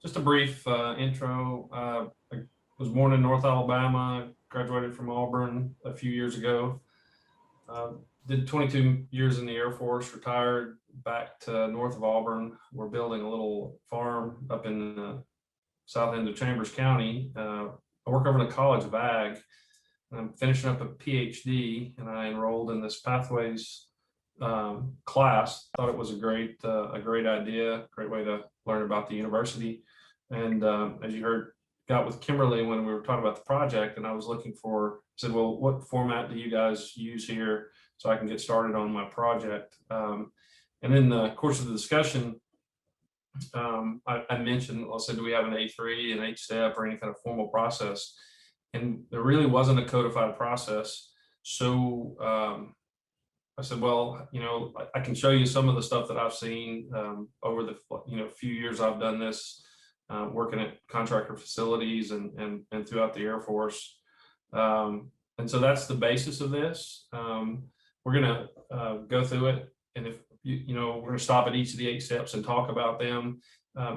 Just a brief intro. I was born in North Alabama, graduated from Auburn a few years ago. Did 22 years in the Air Force, retired back to north of Auburn. We're building a little farm up in the south end of Chambers County. I work over in the College of Ag. I'm finishing up a PhD, and I enrolled in this Pathways class. Thought it was a great idea, great way to learn about the university. And as you heard, got with Kimberly when we were talking about the project, and I was looking for, said, well, what format do you guys use here so I can get started on my project? And in the course of the discussion, I mentioned, I said, do we have an A3, an 8-step, or any kind of formal process? And there really wasn't a codified process. So I said, well, I can show you some of the stuff that I've seen over the few years I've done this, working at contractor facilities and throughout the Air Force. And so that's the basis of this. We're gonna go through it, and if we're gonna stop at each of the 8 steps and talk about them.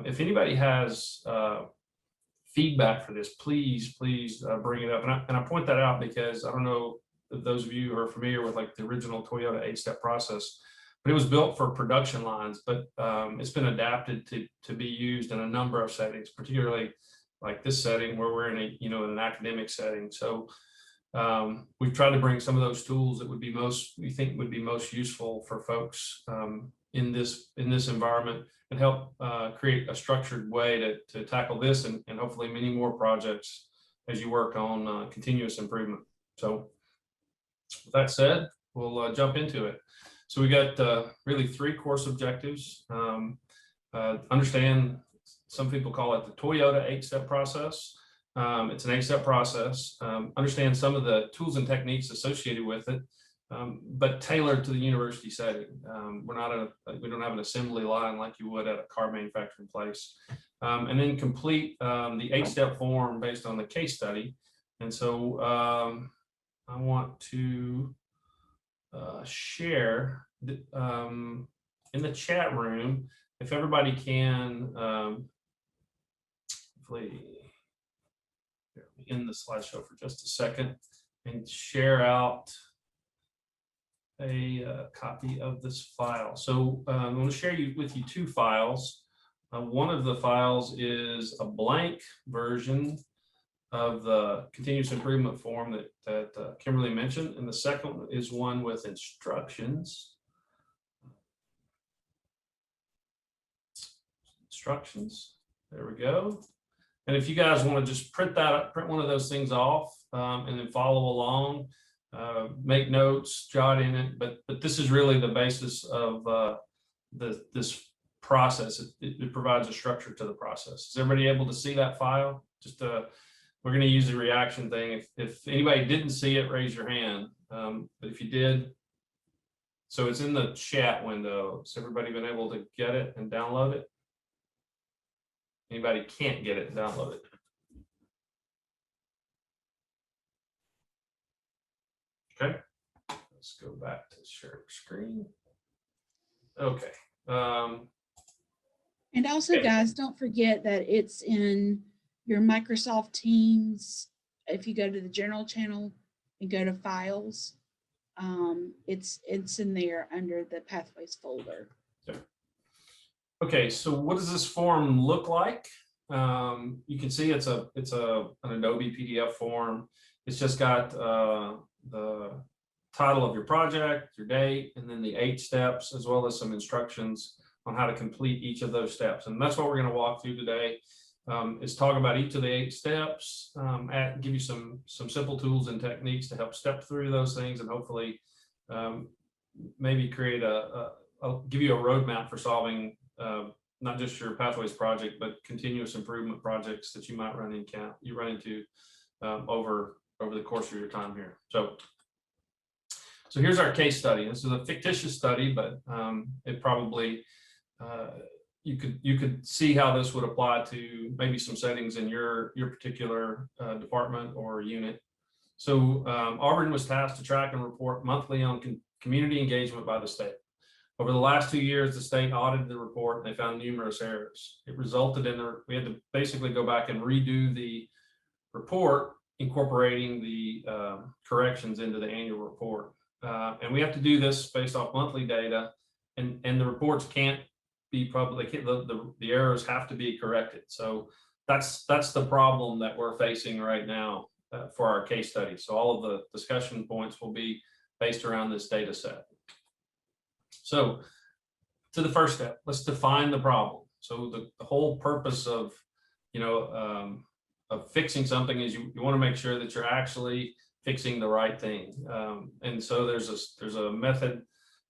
If anybody has feedback for this, please bring it up. And I point that out because I don't know if those of you who are familiar with like the original Toyota 8-step process, but it was built for production lines, but it's been adapted to be used in a number of settings, particularly like this setting where we're in in an academic setting. So we've tried to bring some of those tools that we think would be most useful for folks in this environment, and help create a structured way to tackle this and hopefully many more projects as you work on continuous improvement. So with that said, we'll jump into it. So we got really 3 course objectives. Understand, some people call it the Toyota 8-step process. It's an 8-step process. Understand some of the tools and techniques associated with it, but tailored to the university setting. We don't have an assembly line like you would at a car manufacturing place. And then complete the 8-step form based on the case study. And so I want to share in the chat room, if everybody can, hopefully in the slideshow for just a second, and share out a copy of this file. So I'm going to share with you 2 files. One of the files is a blank version of the continuous improvement form that Kimberly mentioned, and the second is one with instructions. There we go. And if you guys want to just print one of those things off and then follow along, make notes, jot in it. But this is really the basis of this process. It provides a structure to the process. Is everybody able to see that file? Just we're going to use the reaction thing. If anybody didn't see it, raise your hand. But if you did, so it's in the chat window. Has everybody been able to get it and download it? Anybody can't get it, download it. Okay, let's go back to share screen. Okay. And also, guys, don't forget that it's in your Microsoft Teams. If you go to the general channel and go to files, it's in there under the Pathways folder. Okay, so what does this form look like? You can see it's an Adobe PDF form. It's just got the title of your project, your date, and then the 8 steps, as well as some instructions on how to complete each of those steps. And that's what we're going to walk through today, is talk about each of the 8 steps, give you some simple tools and techniques to help step through those things, and hopefully maybe create give you a roadmap for solving not just your Pathways project, but continuous improvement projects that you might run into over the course of your time here. So here's our case study. This is a fictitious study, but it probably you could see how this would apply to maybe some settings in your particular department or unit. So Auburn was tasked to track and report monthly on community engagement by the state. Over the last 2 years, the state audited the report and they found numerous errors. It resulted in we had to basically go back and redo the report, incorporating the corrections into the annual report. And we have to do this based off monthly data, and the reports can't be public. The errors have to be corrected. So that's the problem that we're facing right now for our case study. So all of the discussion points will be based around this data set. So to the first step, let's define the problem. So the whole purpose of, of fixing something is you want to make sure that you're actually fixing the right thing. And so there's a method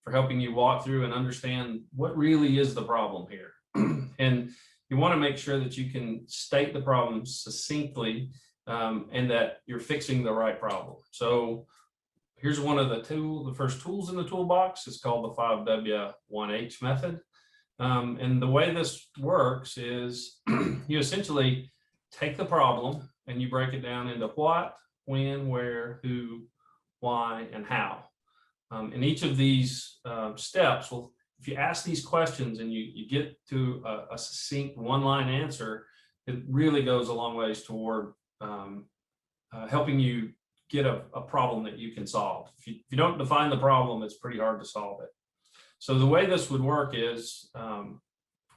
for helping you walk through and understand what really is the problem here. And you want to make sure that you can state the problem succinctly, and that you're fixing the right problem. So here's one of the first tools in the toolbox. It's called the 5W1H method. And the way this works is you essentially take the problem and you break it down into what, when, where, who, why, and how. And each of these steps, well, if you ask these questions and you get to a succinct one-line answer, it really goes a long ways toward helping you get a problem that you can solve. If you don't define the problem, it's pretty hard to solve it. So the way this would work is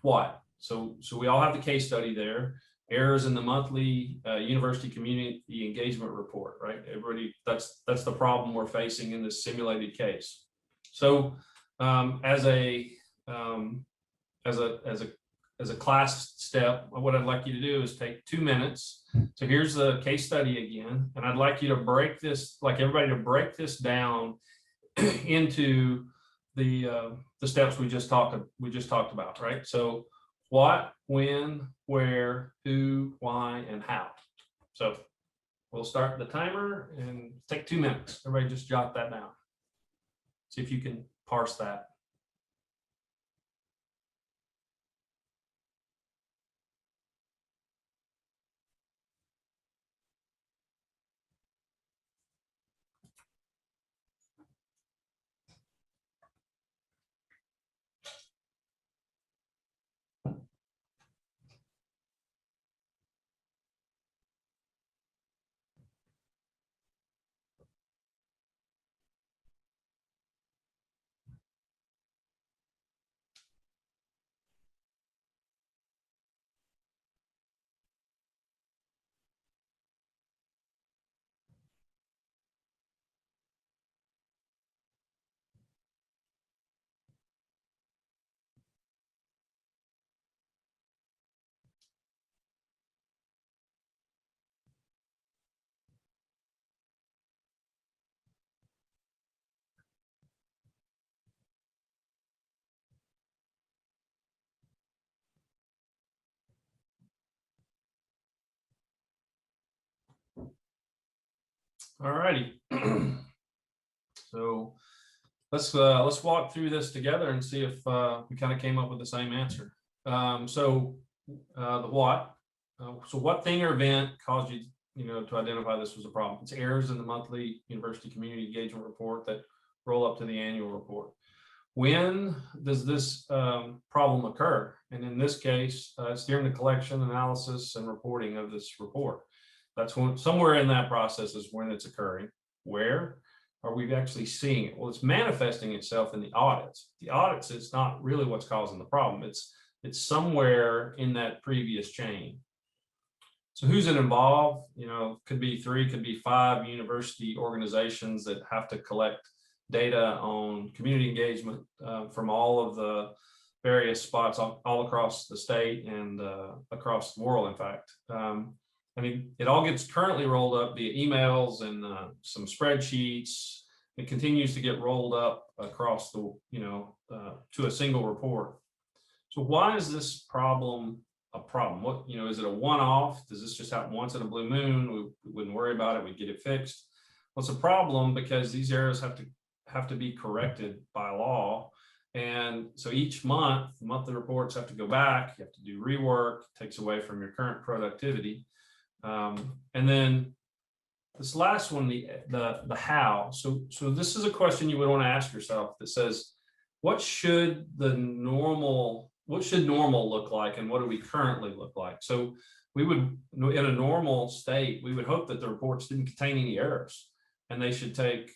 what? So we all have the case study there. Errors in the monthly university community engagement report, right? Everybody, that's the problem we're facing in this simulated case. So as a class step, what I'd like you to do is take 2 minutes. So here's the case study again, and I'd like you to break this, like everybody to break this down into the steps we just talked about, right? So what, when, where, who, why, and how. So we'll start the timer and take 2 minutes. Everybody just jot that down. See if you can parse that. All righty. So let's walk through this together and see if we kind of came up with the same answer. The what? So what thing or event caused you, to identify this was a problem? It's errors in the monthly university community engagement report that roll up to the annual report. When does this problem occur? And in this case, it's during the collection, analysis, and reporting of this report. That's when, somewhere in that process is when it's occurring. Where are we actually seeing it? Well, it's manifesting itself in the audits. The audits, it's not really what's causing the problem. It's somewhere in that previous chain. So who's it involved? Could be 3, could be 5 university organizations that have to collect data on community engagement from all of the various spots all across the state and across the world, in fact. It all gets currently rolled up via emails and some spreadsheets. It continues to get rolled up across the, to a single report. So why is this problem a problem? What, is it a one-off? Does this just happen once in a blue moon? We wouldn't worry about it. We'd get it fixed. Well, it's a problem because these errors have to be corrected by law. And so each month, the monthly reports have to go back. You have to do rework. It takes away from your current productivity. And then this last one, the how. So this is a question you would want to ask yourself that says, what should normal look like, and what do we currently look like? So we would, in a normal state, we would hope that the reports didn't contain any errors, and they should take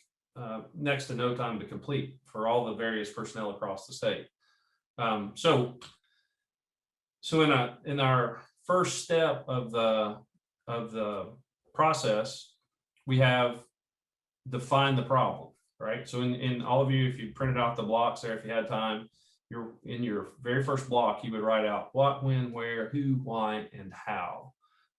next to no time to complete for all the various personnel across the state. So in our first step of the process, we have defined the problem, right? So in all of you, if you printed out the blocks there, if you had time, in your very first block, you would write out what, when, where, who, why, and how.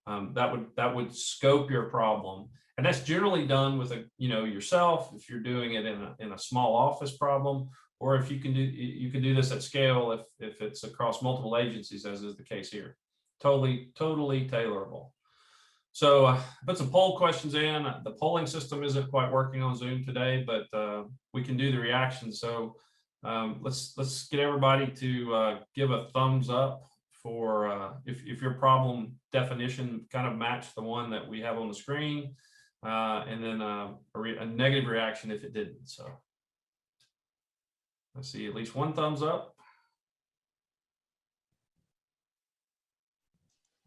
That would scope your problem, and that's generally done with yourself if you're doing it in a small office problem, or if you can do this at scale if it's across multiple agencies, as is the case here. Totally tailorable. So put some poll questions in. The polling system isn't quite working on Zoom today, but we can do the reactions. So let's get everybody to give a thumbs up for if your problem definition kind of matched the one that we have on the screen, and then a negative reaction if it didn't. So let's see, at least one thumbs up.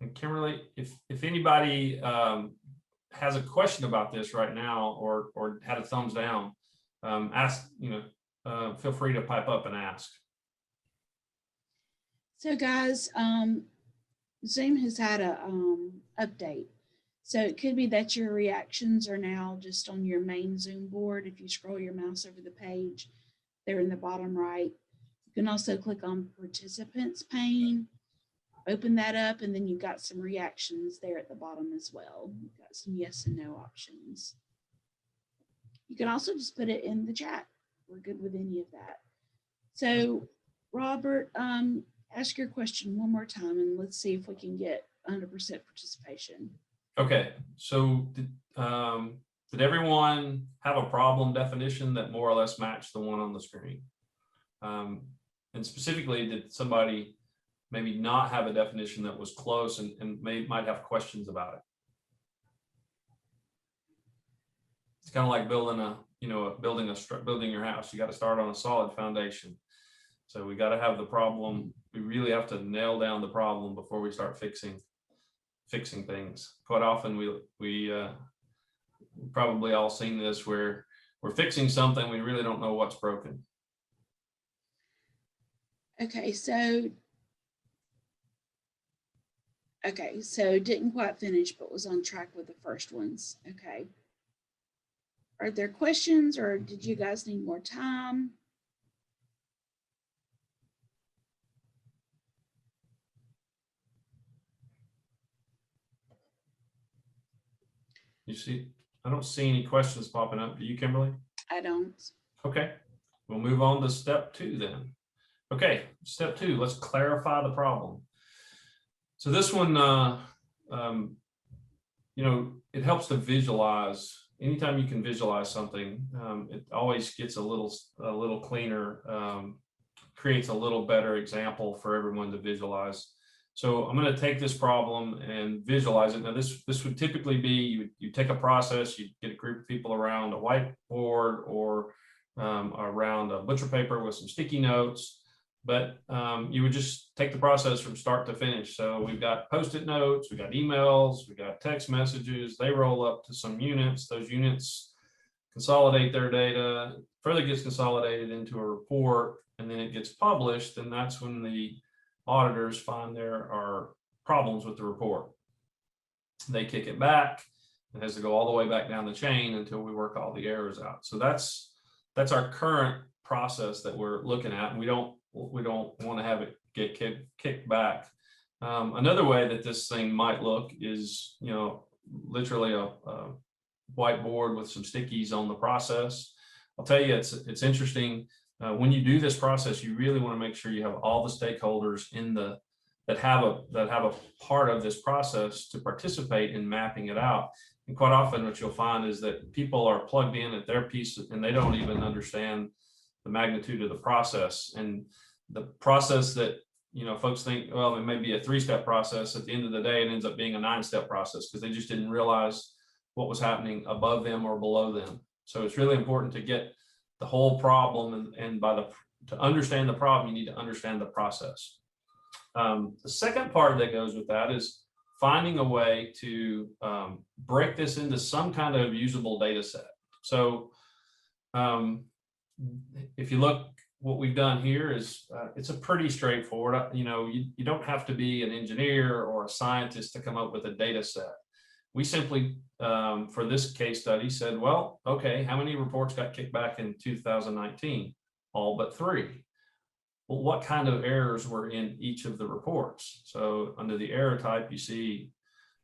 And Kimberly, if anybody has a question about this right now, or had a thumbs down, ask, feel free to pipe up and ask. So guys, Zoom has had a update. So it could be that your reactions are now just on your main Zoom board. If you scroll your mouse over the page, they're in the bottom right. You can also click on participants pane, open that up, and then you've got some reactions there at the bottom as well. You've got some yes and no options. You can also just put it in the chat. We're good with any of that. So Robert, ask your question one more time, and let's see if we can get 100% participation. Okay, so did everyone have a problem definition that more or less matched the one on the screen? And specifically, did somebody maybe not have a definition that was close and might have questions about it? It's kind of like building building your house. You got to start on a solid foundation. So we got to have the problem. We really have to nail down the problem before we start fixing things. Quite often we probably all seen this, where we're fixing something, we really don't know what's broken. Okay, so didn't quite finish, but was on track with the first ones. Okay. Are there questions, or did you guys need more time? You see, I don't see any questions popping up. Do you, Kimberly? I don't. Okay, we'll move on to step 2 then. Okay, step 2, let's clarify the problem. So this one, it helps to visualize. Anytime you can visualize something, it always gets a little cleaner, creates a little better example for everyone to visualize. So I'm going to take this problem and visualize it. Now this would typically be, you take a process, you get a group of people around a whiteboard or around a butcher paper with some sticky notes, but you would just take the process from start to finish. So we've got Post-it notes, we've got emails, we've got text messages, they roll up to some units. Those units consolidate their data, further gets consolidated into a report, and then it gets published, and that's when the auditors find there are problems with the report. They kick it back. It has to go all the way back down the chain until we work all the errors out. So that's our current process that we're looking at, and we don't want to have it get kicked back. Another way that this thing might look is, literally a whiteboard with some stickies on the process. I'll tell you, it's interesting. When you do this process, you really want to make sure you have all the stakeholders that have a part of this process to participate in mapping it out. And quite often what you'll find is that people are plugged in at their piece and they don't even understand the magnitude of the process. And the process that, folks think, well, it may be a 3-step process. At the end of the day, it ends up being a 9-step process because they just didn't realize what was happening above them or below them. So it's really important to get the whole problem, and by understand the problem, you need to understand the process. The second part that goes with that is finding a way to break this into some kind of usable data set. So if you look, what we've done here is it's a pretty straightforward, you don't have to be an engineer or a scientist to come up with a data set. We simply, for this case study, said, well, okay, how many reports got kicked back in 2019? All but 3. Well, what kind of errors were in each of the reports? So under the error type, you see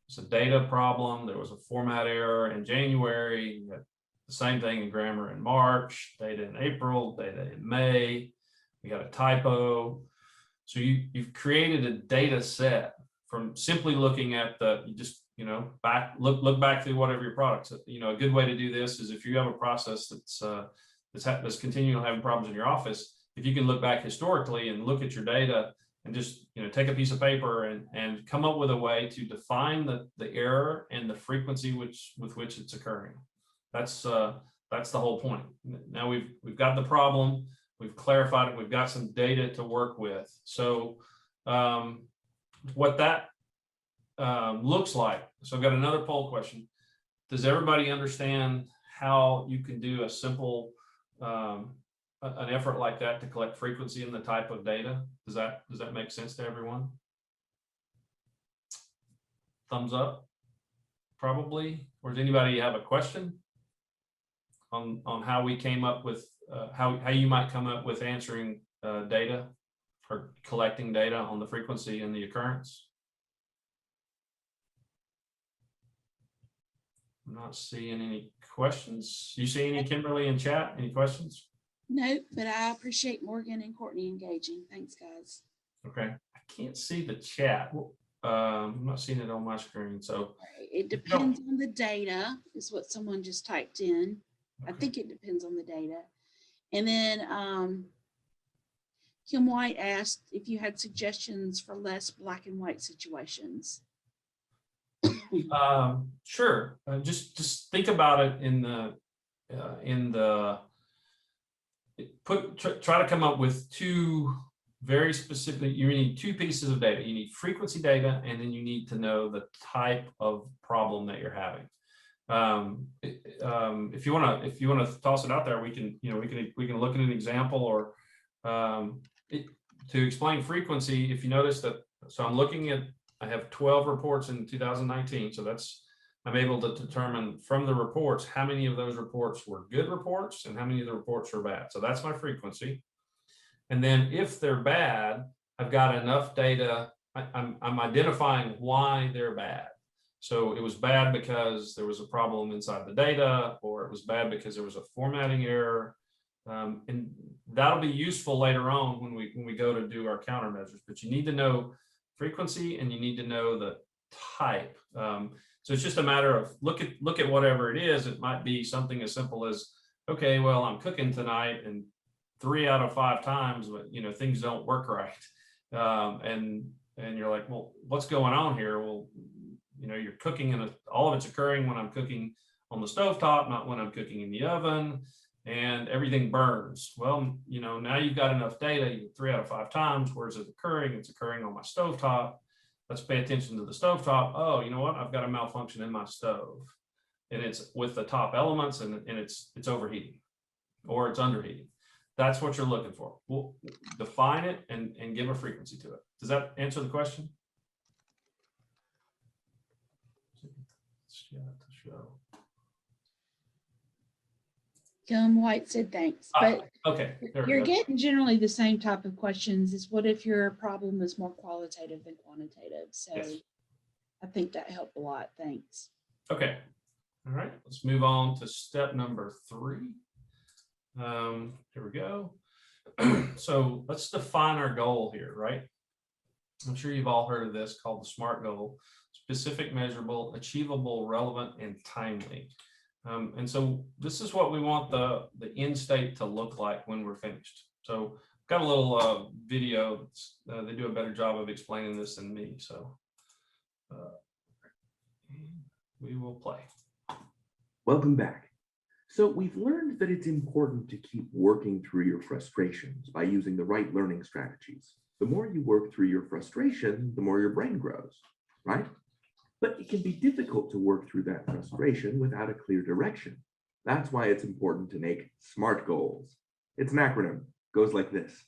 it's a data problem. There was a format error in January. You had the same thing in grammar in March, data in April, data in May. We got a typo. So you've created a data set from simply looking at look back through whatever your products. A good way to do this is if you have a process that's continually having problems in your office, if you can look back historically and look at your data and just take a piece of paper and come up with a way to define the error and the frequency with which it's occurring. That's the whole point. Now we've got the problem, we've clarified it, we've got some data to work with. So what that looks like. So I've got another poll question. Does everybody understand how you can do a simple an effort like that to collect frequency in the type of data? Does that make sense to everyone? Thumbs up, probably. Or does anybody have a question on how we came up with how you might come up with answering data or collecting data on the frequency and the occurrence? I'm not seeing any questions. You see any, Kimberly, in chat? Any questions? No, but I appreciate Morgan and Courtney engaging. Thanks, guys. Okay, I can't see the chat. I'm not seeing it on my screen. So it depends on the data, is what someone just typed in. Okay. I think it depends on the data. And then Kim White asked if you had suggestions for less black and white situations. Sure. Just think about it try to come up with 2 very specific. You need 2 pieces of data. You need frequency data, and then you need to know the type of problem that you're having. If you want to toss it out there, we can look at an example or to explain frequency. If you notice that, so I have 12 reports in 2019. So I'm able to determine from the reports how many of those reports were good reports and how many of the reports were bad. So that's my frequency. And then if they're bad, I've got enough data. I'm identifying why they're bad. So it was bad because there was a problem inside the data, or it was bad because there was a formatting error. And that'll be useful later on when we go to do our countermeasures. But you need to know frequency and you need to know the type. So it's just a matter of look at whatever it is. It might be something as simple as, okay, well, I'm cooking tonight and 3 out of 5 times, but things don't work right. And you're like, well, what's going on here? Well, you're cooking and all of it's occurring when I'm cooking on the stovetop, not when I'm cooking in the oven, and everything burns. Well, now you've got enough data, 3 out of 5 times. Where's it occurring? It's occurring on my stovetop. Let's pay attention to the stovetop. Oh, you know what? I've got a malfunction in my stove, and it's with the top elements, and it's overheating or it's underheating. That's what you're looking for. We'll define it and give a frequency to it. Does that answer the question? Kim White said thanks, but okay, you're getting generally the same type of questions. Is what if your problem is more qualitative than quantitative? So yes. I think that helped a lot. Thanks. Okay. All right. Let's move on to step number 3. Here we go. So let's define our goal here, right? I'm sure you've all heard of this, called the SMART goal: specific, measurable, achievable, relevant, and timely. And so this is what we want the end state to look like when we're finished. So I've got a little video. They do a better job of explaining this than me. So we will play. Welcome back. So we've learned that it's important to keep working through your frustrations by using the right learning strategies. The more you work through your frustration, the more your brain grows, right? But it can be difficult to work through that frustration without a clear direction. That's why it's important to make SMART goals. It's an acronym, goes like this: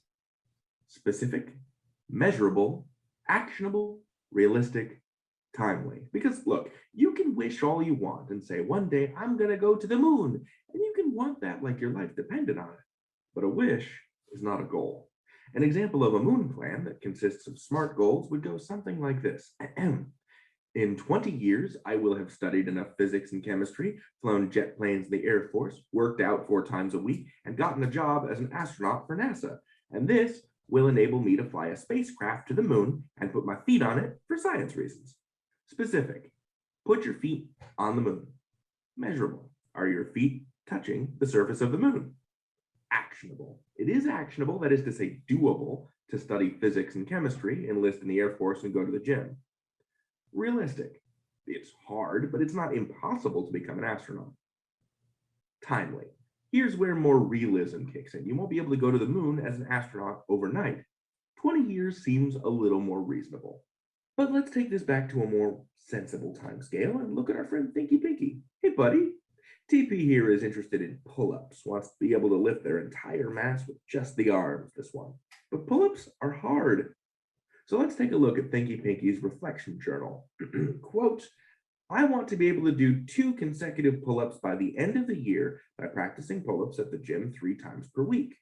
specific, measurable, actionable, realistic, timely. Because look, you can wish all you want and say, one day I'm going to go to the moon, and you can want that like your life depended on it. But a wish is not a goal. An example of a moon plan that consists of SMART goals would go something like this. In 20 years, I will have studied enough physics and chemistry, flown jet planes in the Air Force, worked out 4 times a week, and gotten a job as an astronaut for NASA. And this will enable me to fly a spacecraft to the moon and put my feet on it for science reasons. Specific, put your feet on the moon. Measurable, are your feet touching the surface of the moon? Actionable, it is actionable, that is to say doable, to study physics and chemistry, enlist in the Air Force, and go to the gym. Realistic, it's hard, but it's not impossible to become an astronaut. Timely, here's where more realism kicks in. You won't be able to go to the moon as an astronaut overnight. 20 years seems a little more reasonable. But let's take this back to a more sensible time scale and look at our friend Thinky Pinky. Hey buddy, TP here is interested in pull-ups, wants to be able to lift their entire mass with just the arms, this one. But pull-ups are hard. So let's take a look at Thinky Pinky's reflection journal. Quote, I want to be able to do 2 consecutive pull-ups by the end of the year by practicing pull-ups at the gym 3 times per week.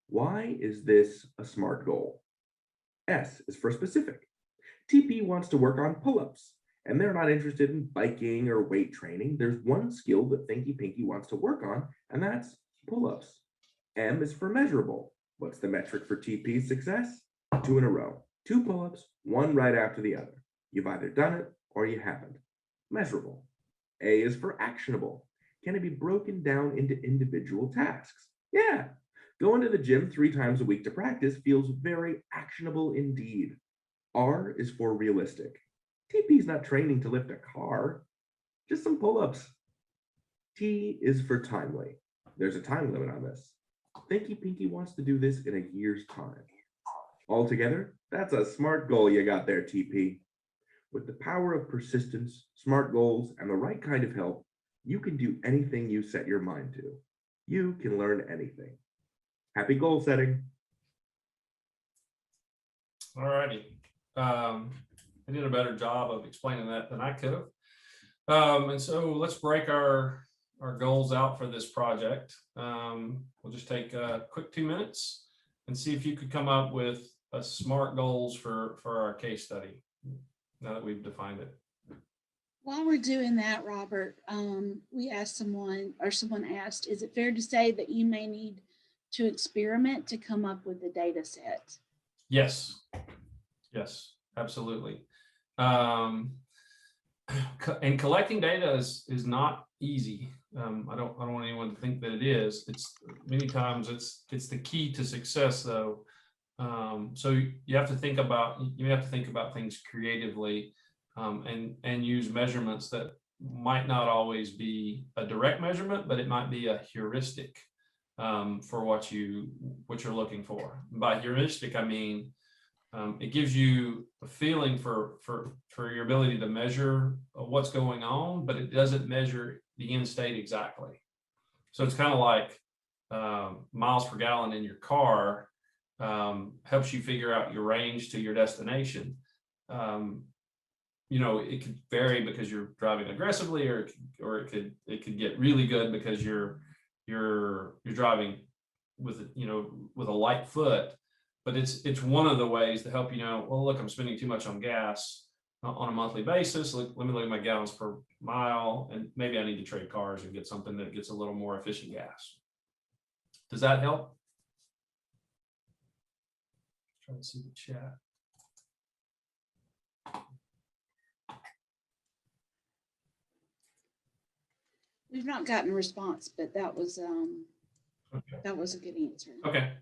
Why is this a SMART goal? S is for specific. TP wants to work on pull-ups, and they're not interested in biking or weight training. There's one skill that Thinky Pinky wants to work on, and that's pull-ups. M is for measurable. What's the metric for TP's success? 2 in a row. 2 pull-ups, 1 right after the other. You've either done it or you haven't. Measurable. A is for actionable. Can it be broken down into individual tasks? Yeah. Going to the gym 3 times a week to practice feels very actionable indeed. R is for realistic. TP's not training to lift a car, just some pull-ups. T is for timely. There's a time limit on this. Thinky Pinky wants to do this in a year's time. Altogether, that's a SMART goal you got there, TP. With the power of persistence, SMART goals, and the right kind of help, you can do anything you set your mind to. You can learn anything. Happy goal setting. All righty. I did a better job of explaining that than I could have. And so let's break our goals out for this project. We'll just take a quick 2 minutes and see if you could come up with a SMART goals for our case study, now that we've defined it. While we're doing that, Robert, we asked someone asked, is it fair to say that you may need to experiment to come up with the data set? Yes, absolutely. And collecting data is not easy. I don't want anyone to think that it is. It's many times it's the key to success, though. So you have to think about things creatively, and use measurements that might not always be a direct measurement, but it might be a heuristic for what you're looking for. By heuristic, I mean it gives you a feeling for your ability to measure what's going on, but it doesn't measure the end state exactly. So it's kind of like miles per gallon in your car helps you figure out your range to your destination. It could vary because you're driving aggressively, or it could get really good because you're driving with a light foot. But it's one of the ways to help you know, well, look, I'm spending too much on gas on a monthly basis. Let me look at my gallons per mile, and maybe I need to trade cars and get something that gets a little more efficient gas. Does that help? Try to see the chat. We've not gotten a response, but that was Okay. that was a good answer. Okay.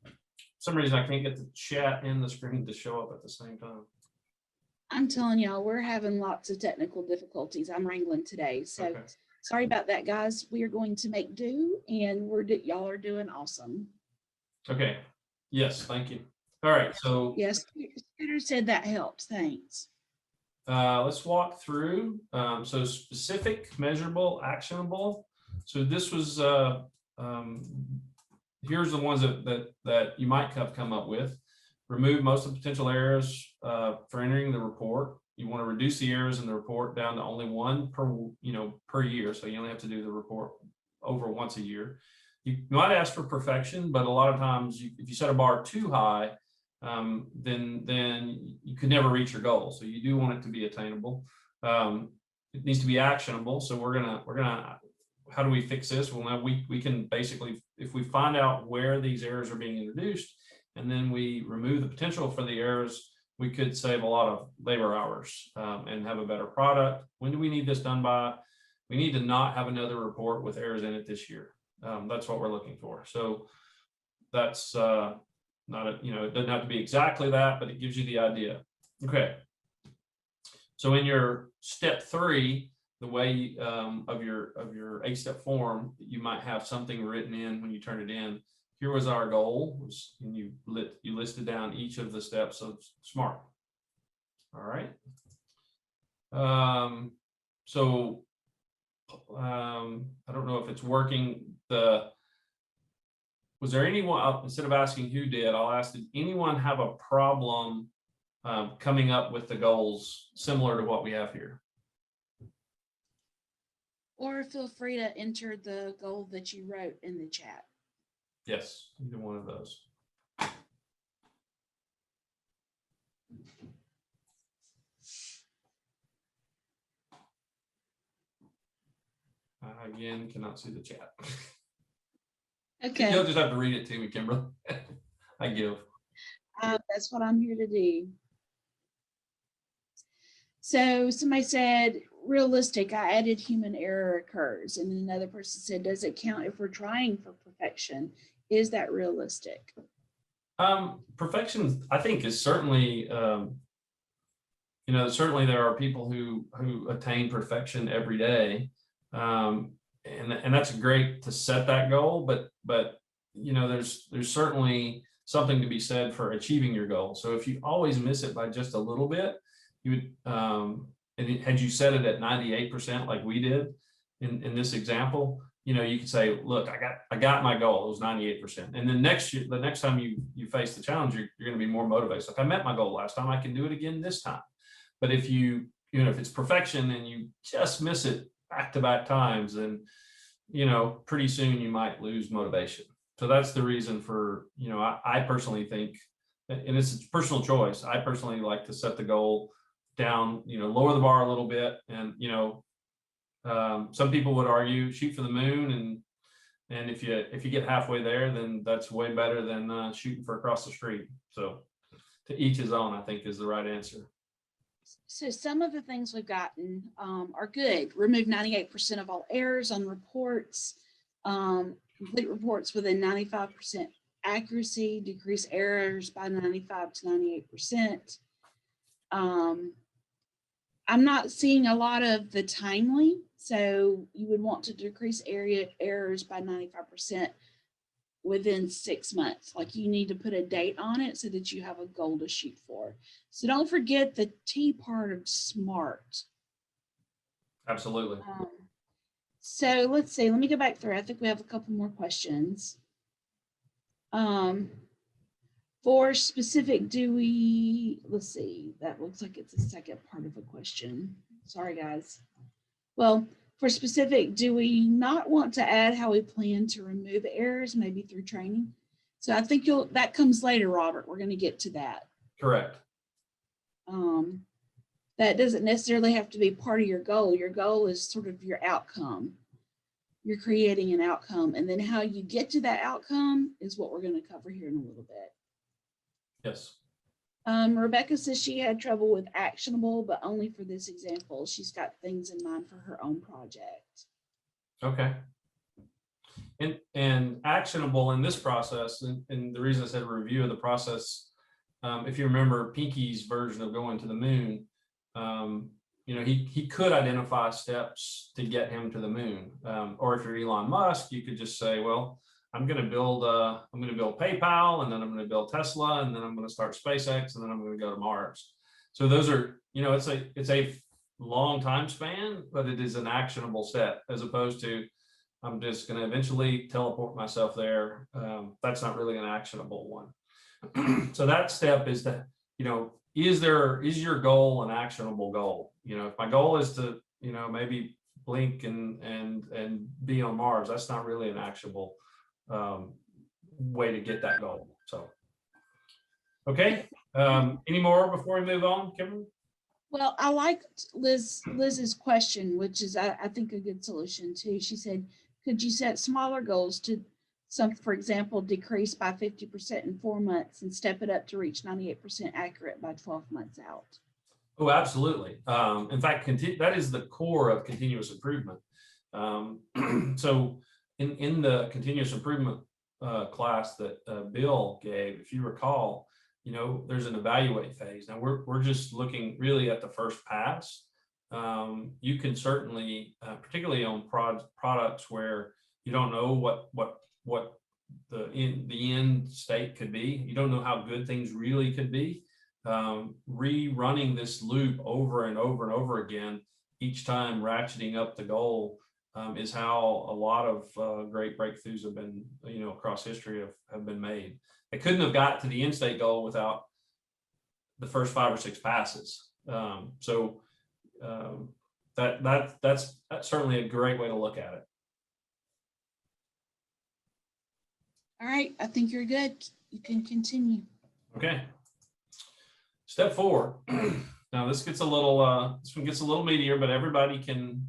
For some reason I can't get the chat and the screen to show up at the same time. I'm telling y'all, we're having lots of technical difficulties. I'm wrangling today, so Okay. Sorry about that, guys. We are going to make do, and y'all are doing awesome. Okay. Yes, thank you. All right, so Yes, Scooter said that helped. Thanks. let's walk through. So specific, measurable, actionable. So this was here's the ones that you might have come up with. Remove most of the potential errors for entering the report. You want to reduce the errors in the report down to only one per year. So you only have to do the report over once a year. You might ask for perfection, but a lot of times if you set a bar too high, then you could never reach your goal. So you do want it to be attainable. It needs to be actionable. So we're gonna how do we fix this? Well, now we can basically, if we find out where these errors are being introduced, and then we remove the potential for the errors, we could save a lot of labor hours and have a better product. When do we need this done by? We need to not have another report with errors in it this year. That's what we're looking for. So that's not it doesn't have to be exactly that, but it gives you the idea. Okay. So in your step 3, the way of your 8-step form, you might have something written in when you turn it in. Here was our goal, and you listed down each of the steps of SMART. All right. So I don't know if it's working. Was there anyone, instead of asking who did, I'll ask, did anyone have a problem coming up with the goals similar to what we have here? Or feel free to enter the goal that you wrote in the chat. Yes, either one of those. Again, cannot see the chat. Okay. You'll just have to read it to me, Kimberly. I give. That's what I'm here to do. So somebody said, realistic, I added human error occurs. And another person said, does it count if we're trying for perfection? Is that realistic? Perfection, I think, is certainly, certainly there are people who attain perfection every day. And that's great to set that goal, but there's certainly something to be said for achieving your goal. So if you always miss it by just a little bit, you would, and had you set it at 98% like we did in this example, you could say, look, I got my goal. It was 98%. And then the next time you face the challenge, you're going to be more motivated. So if I met my goal last time, I can do it again this time. But if if it's perfection and you just miss it back-to-back times, then pretty soon you might lose motivation. So that's the reason for, I personally think, and it's a personal choice, I personally like to set the goal down, lower the bar a little bit. And some people would argue shoot for the moon, and if you get halfway there, then that's way better than shooting for across the street. So to each his own, I think, is the right answer. So some of the things we've gotten are good. Remove 98% of all errors on reports, complete reports within 95% accuracy, decrease errors by 95 to 98%. I'm not seeing a lot of the timely, so you would want to decrease errors by 95% within 6 months. Like, you need to put a date on it so that you have a goal to shoot for. So don't forget the T part of SMART. Absolutely. So let's see, let me go back through. I think we have a couple more questions. For specific, let's see, that looks like it's the second part of a question. Sorry, guys. Well, for specific, do we not want to add how we plan to remove errors, maybe through training? So I think that comes later, Robert. We're going to get to that. Correct. That doesn't necessarily have to be part of your goal. Your goal is sort of your outcome. You're creating an outcome, and then how you get to that outcome is what we're going to cover here in a little bit. Yes. Rebecca says she had trouble with actionable, but only for this example. She's got things in mind for her own project. Okay. And actionable in this process, and the reason I said review of the process, if you remember Pinky's version of going to the moon, you know, he could identify steps to get him to the moon. Or if you're Elon Musk, you could just say, well, I'm going to build PayPal, and then I'm going to build Tesla, and then I'm going to start SpaceX, and then I'm going to go to Mars. So those are, you know, it's a long time span, but it is an actionable step, as opposed to I'm just going to eventually teleport myself there. That's not really an actionable one. So that step is that, you know, is your goal an actionable goal? You know, if my goal is to, you know, maybe blink and be on Mars, that's not really an actionable way to get that goal. So, okay. Any more before we move on, Kimberly? Well, I liked Liz's question, which is I think a good solution too. She said, could you set smaller goals to for example, decrease by 50% in 4 months and step it up to reach 98% accurate by 12 months out? Oh, absolutely. In fact, that is the core of continuous improvement. So in the continuous improvement class that Bill gave, if you recall, you know, there's an evaluate phase. Now we're just looking really at the first pass. You can certainly, particularly on products where you don't know what the end state could be, you don't know how good things really could be. Rerunning this loop over and over and over again, each time ratcheting up the goal, is how a lot of great breakthroughs have been, you know, across history have been made. They couldn't have got to the end state goal without the first 5 or 6 passes. That's certainly a great way to look at it. All right, I think you're good. You can continue. Okay. Step 4. Now this gets a little this one gets a little meatier, but everybody can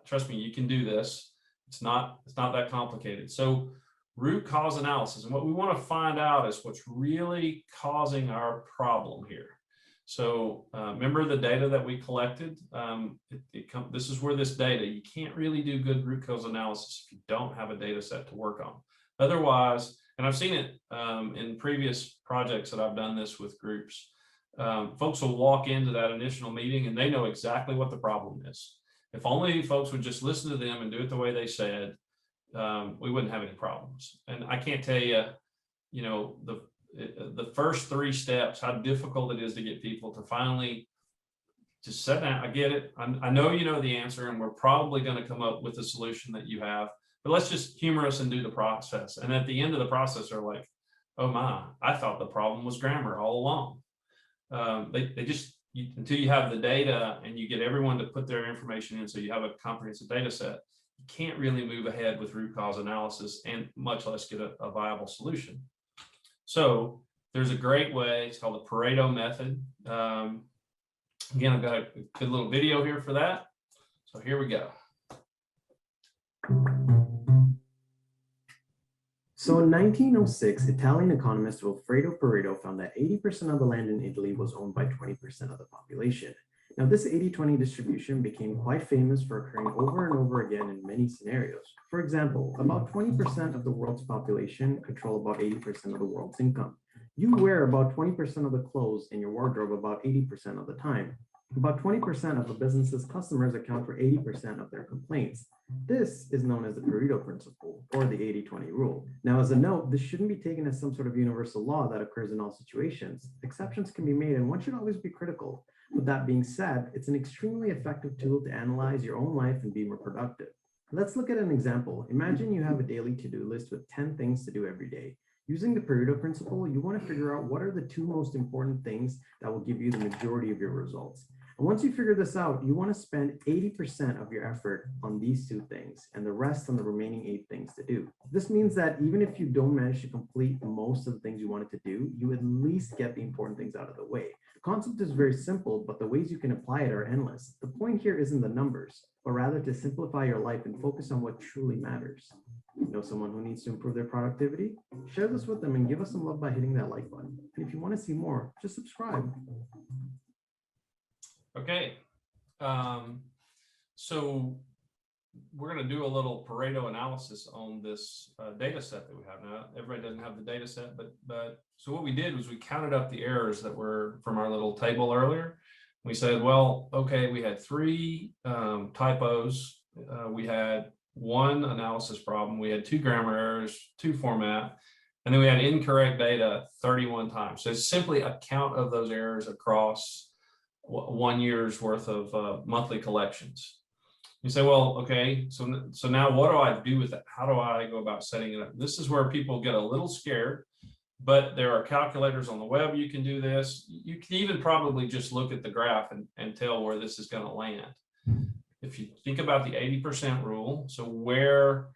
trust me, you can do this. It's not that complicated. So root cause analysis, and what we want to find out is what's really causing our problem here. So remember the data that we collected. This is where this data, you can't really do good root cause analysis if you don't have a data set to work on. Otherwise, and I've seen it in previous projects that I've done this with groups, folks will walk into that initial meeting and they know exactly what the problem is. If only folks would just listen to them and do it the way they said, we wouldn't have any problems. And I can't tell you, you know, the first 3 steps, how difficult it is to get people to finally just sit down. I get it. I know you know the answer, and we're probably going to come up with a solution that you have, but let's just humor us and do the process. And at the end of the process, they're like, oh my, I thought the problem was grammar all along. They just, until you have the data and you get everyone to put their information in so you have a comprehensive data set, you can't really move ahead with root cause analysis and much less get a viable solution. So there's a great way, it's called the Pareto method. Again, I've got a good little video here for that. So here we go. So in 1906, Italian economist Vilfredo Pareto found that 80% of the land in Italy was owned by 20% of the population. Now, this 80-20 distribution became quite famous for occurring over and over again in many scenarios. For example, about 20% of the world's population control about 80% of the world's income. You wear about 20% of the clothes in your wardrobe about 80% of the time. About 20% of a business's customers account for 80% of their complaints. This is known as the Pareto principle, or the 80-20 rule. Now, as a note, this shouldn't be taken as some sort of universal law that occurs in all situations. Exceptions can be made, and one should always be critical. With that being said, it's an extremely effective tool to analyze your own life and be more productive. Let's look at an example. Imagine you have a daily to-do list with 10 things to do every day. Using the Pareto principle, you want to figure out what are the 2 most important things that will give you the majority of your results. And once you figure this out, you want to spend 80% of your effort on these 2 things and the rest on the remaining 8 things to do. This means that even if you don't manage to complete most of the things you wanted to do, you at least get the important things out of the way. The concept is very simple, but the ways you can apply it are endless. The point here isn't the numbers, but rather to simplify your life and focus on what truly matters. You know someone who needs to improve their productivity? Share this with them and give us some love by hitting that like button. And if you want to see more, just subscribe. Okay, so we're going to do a little Pareto analysis on this data set that we have now. Everybody doesn't have the data set, but so what we did was we counted up the errors that were from our little table earlier. We said, well, okay, we had 3 typos. We had 1 analysis problem. We had 2 grammar errors, 2 format, and then we had incorrect data 31 times. So it's simply a count of those errors across 1 year's worth of monthly collections. You say, well, okay, so now what do I do with it? How do I go about setting it up? This is where people get a little scared, but there are calculators on the web. You can do this. You can even probably just look at the graph and tell where this is going to land. If you think about the 80% rule, so where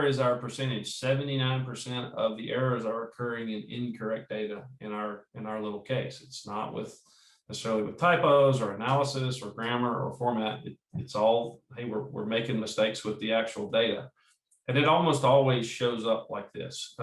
is our percentage? 79% of the errors are occurring in incorrect data in our little case. It's not necessarily with typos or analysis or grammar or format. It's all, hey, we're making mistakes with the actual data. And it almost always shows up like this.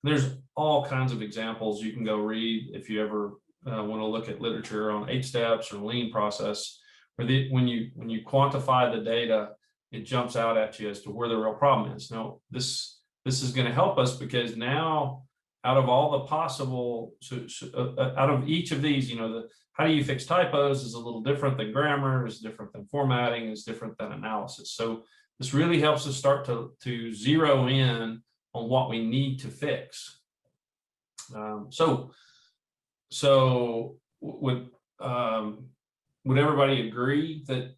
There's all kinds of examples you can go read if you ever want to look at literature on 8 steps or lean process, where when you quantify the data, it jumps out at you as to where the real problem is. Now, this is going to help us, because now, out of all the possible, out of each of these, how do you fix typos is a little different than grammar, is different than formatting, is different than analysis. So this really helps us start to zero in on what we need to fix. So would everybody agree that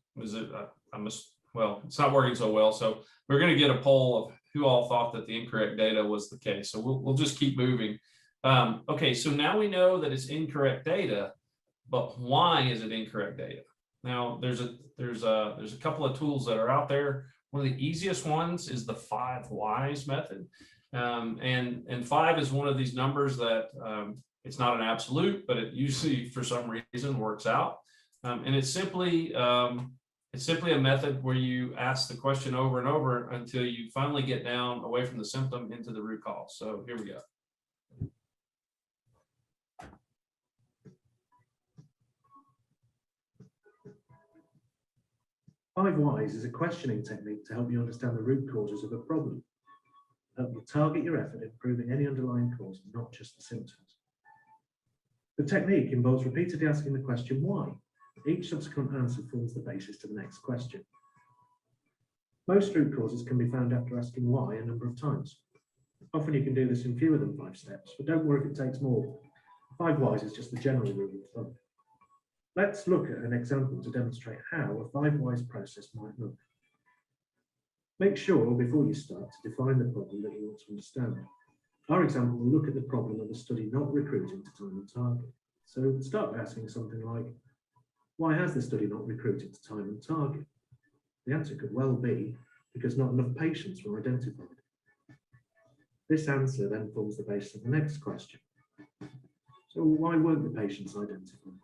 well, it's not working so well. So we're going to get a poll of who all thought that the incorrect data was the case. So we'll just keep moving. Okay, so now we know that it's incorrect data, but why is it incorrect data? Now there's a couple of tools that are out there. One of the easiest ones is the 5 whys method. And 5 is one of these numbers that it's not an absolute, but it usually for some reason works out. And it's simply a method where you ask the question over and over until you finally get down away from the symptom into the root cause. So here we go. Five whys is a questioning technique to help you understand the root causes of a problem. Help you target your effort in improving any underlying cause, not just the symptoms. The technique involves repeatedly asking the question why. Each subsequent answer forms the basis to the next question. Most root causes can be found after asking why a number of times. Often you can do this in fewer than 5 steps, but don't worry if it takes more. 5 whys is just the general rule of thumb. Let's look at an example to demonstrate how a 5 whys process might look. Make sure before you start to define the problem that you want to understand. Our example will look at the problem of a study not recruiting to time and target. So start by asking something like, why has the study not recruited to time and target? The answer could well be because not enough patients were identified. This answer then forms the basis of the next question. So why weren't the patients identified?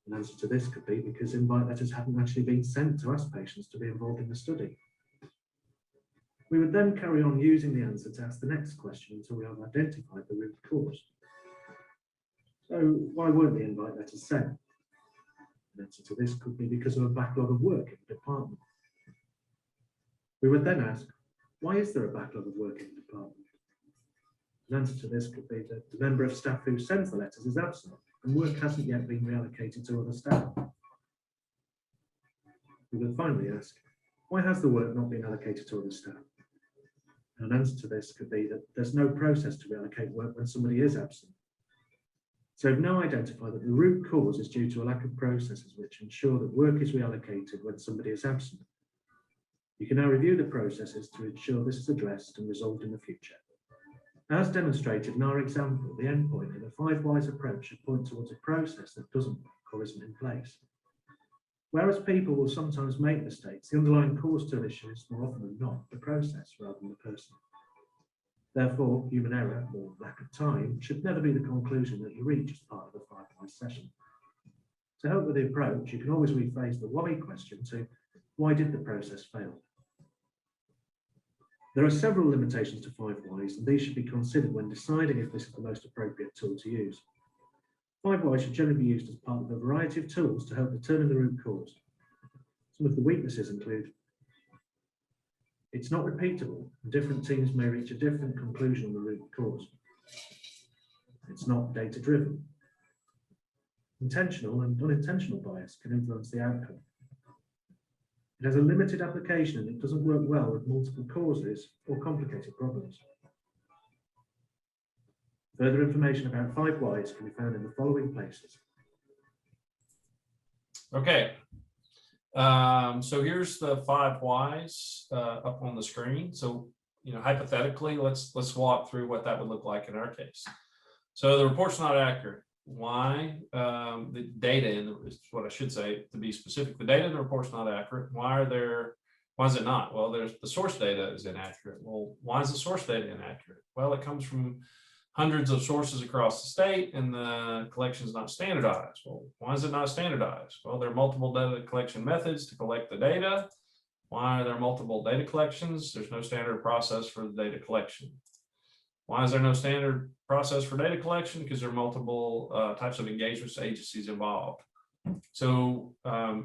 An answer to this could be because invite letters hadn't actually been sent to ask patients to be involved in the study. We would then carry on using the answer to ask the next question until we have identified the root cause. So why weren't the invite letters sent? An answer to this could be because of a backlog of work in the department. We would then ask, why is there a backlog of work in the department? An answer to this could be that the member of staff who sends the letters is absent and work hasn't yet been reallocated to other staff. We would finally ask, why has the work not been allocated to other staff? An answer to this could be that there's no process to reallocate work when somebody is absent. So we've now identified that the root cause is due to a lack of processes which ensure that work is reallocated when somebody is absent. You can now review the processes to ensure this is addressed and resolved in the future. As demonstrated in our example, the endpoint in a 5 whys approach should point towards a process that doesn't work or isn't in place. Whereas people will sometimes make mistakes, the underlying cause to an issue is more often than not the process rather than the person. Therefore, human error or lack of time should never be the conclusion that you reach as part of the 5 whys session. To help with the approach, you can always rephrase the why question to why did the process fail? There are several limitations to 5 whys, and these should be considered when deciding if this is the most appropriate tool to use. 5 whys should generally be used as part of a variety of tools to help determine the root cause. Some of the weaknesses include it's not repeatable, and different teams may reach a different conclusion on the root cause. It's not data-driven. Intentional and unintentional bias can influence the outcome. It has a limited application and it doesn't work well with multiple causes or complicated problems. Further information about 5 whys can be found in the following places. Okay. So here's the 5 whys up on the screen. So, hypothetically, let's walk through what that would look like in our case. So the report's not accurate. Why? The data is what I should say, to be specific. The data in the report's not accurate. Why is it not? Well, the source data is inaccurate. Well, why is the source data inaccurate? Well, it comes from hundreds of sources across the state and the collection is not standardized. Well, why is it not standardized? Well, there are multiple data collection methods to collect the data. Why are there multiple data collections? There's no standard process for the data collection. Why is there no standard process for data collection? Because there are multiple types of engagements agencies involved. So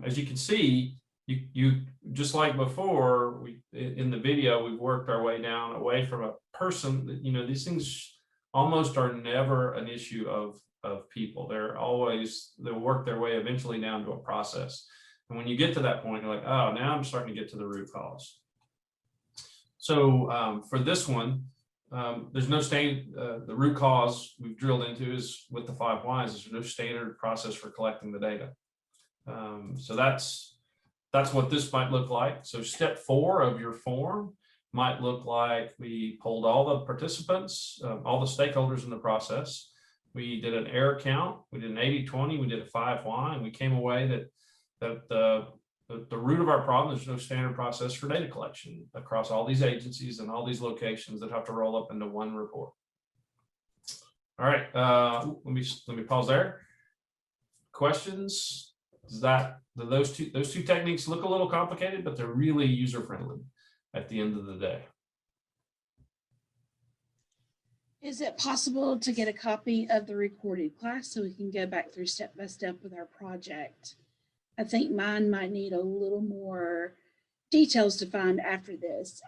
as you can see, you just like before, in the video, we've worked our way down away from a person. These things almost are never an issue of people. They'll work their way eventually down to a process. And when you get to that point, you're like, oh, now I'm starting to get to the root cause. So for this one, there's no the root cause we've drilled into is with the 5 whys. There's no standard process for collecting the data. So that's what this might look like. So step 4 of your form might look like we polled all the participants, all the stakeholders in the process. We did an error count. We did an 80-20. We did a 5 why, and we came away that the root of our problem is no standard process for data collection across all these agencies and all these locations that have to roll up into one report. All right, let me pause there. Questions? Do those two techniques look a little complicated, but they're really user friendly at the end of the day. Is it possible to get a copy of the recorded class so we can go back through step by step with our project? I think mine might need a little more details to find after this.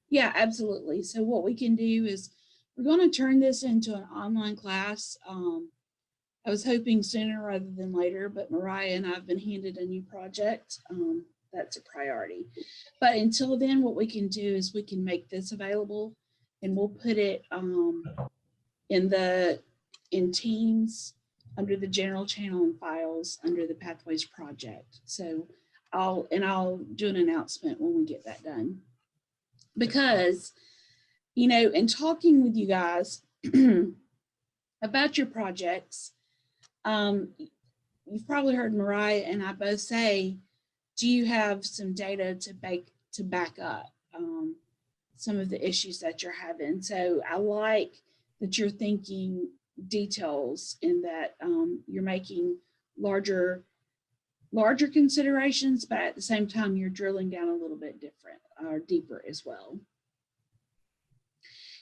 Yeah, absolutely. So what we can do is we're going to turn this into an online class. I was hoping sooner rather than later, but Mariah and I have been handed a new project. That's a priority. But until then, what we can do is we can make this available and we'll put it in Teams under the general channel and files under the Pathways project. So I'll do an announcement when we get that done. Because, in talking with you guys about your projects, you've probably heard Mariah and I both say, do you have some data to back up some of the issues that you're having? So I like that you're thinking details in that you're making larger considerations, but at the same time, you're drilling down a little bit different or deeper as well.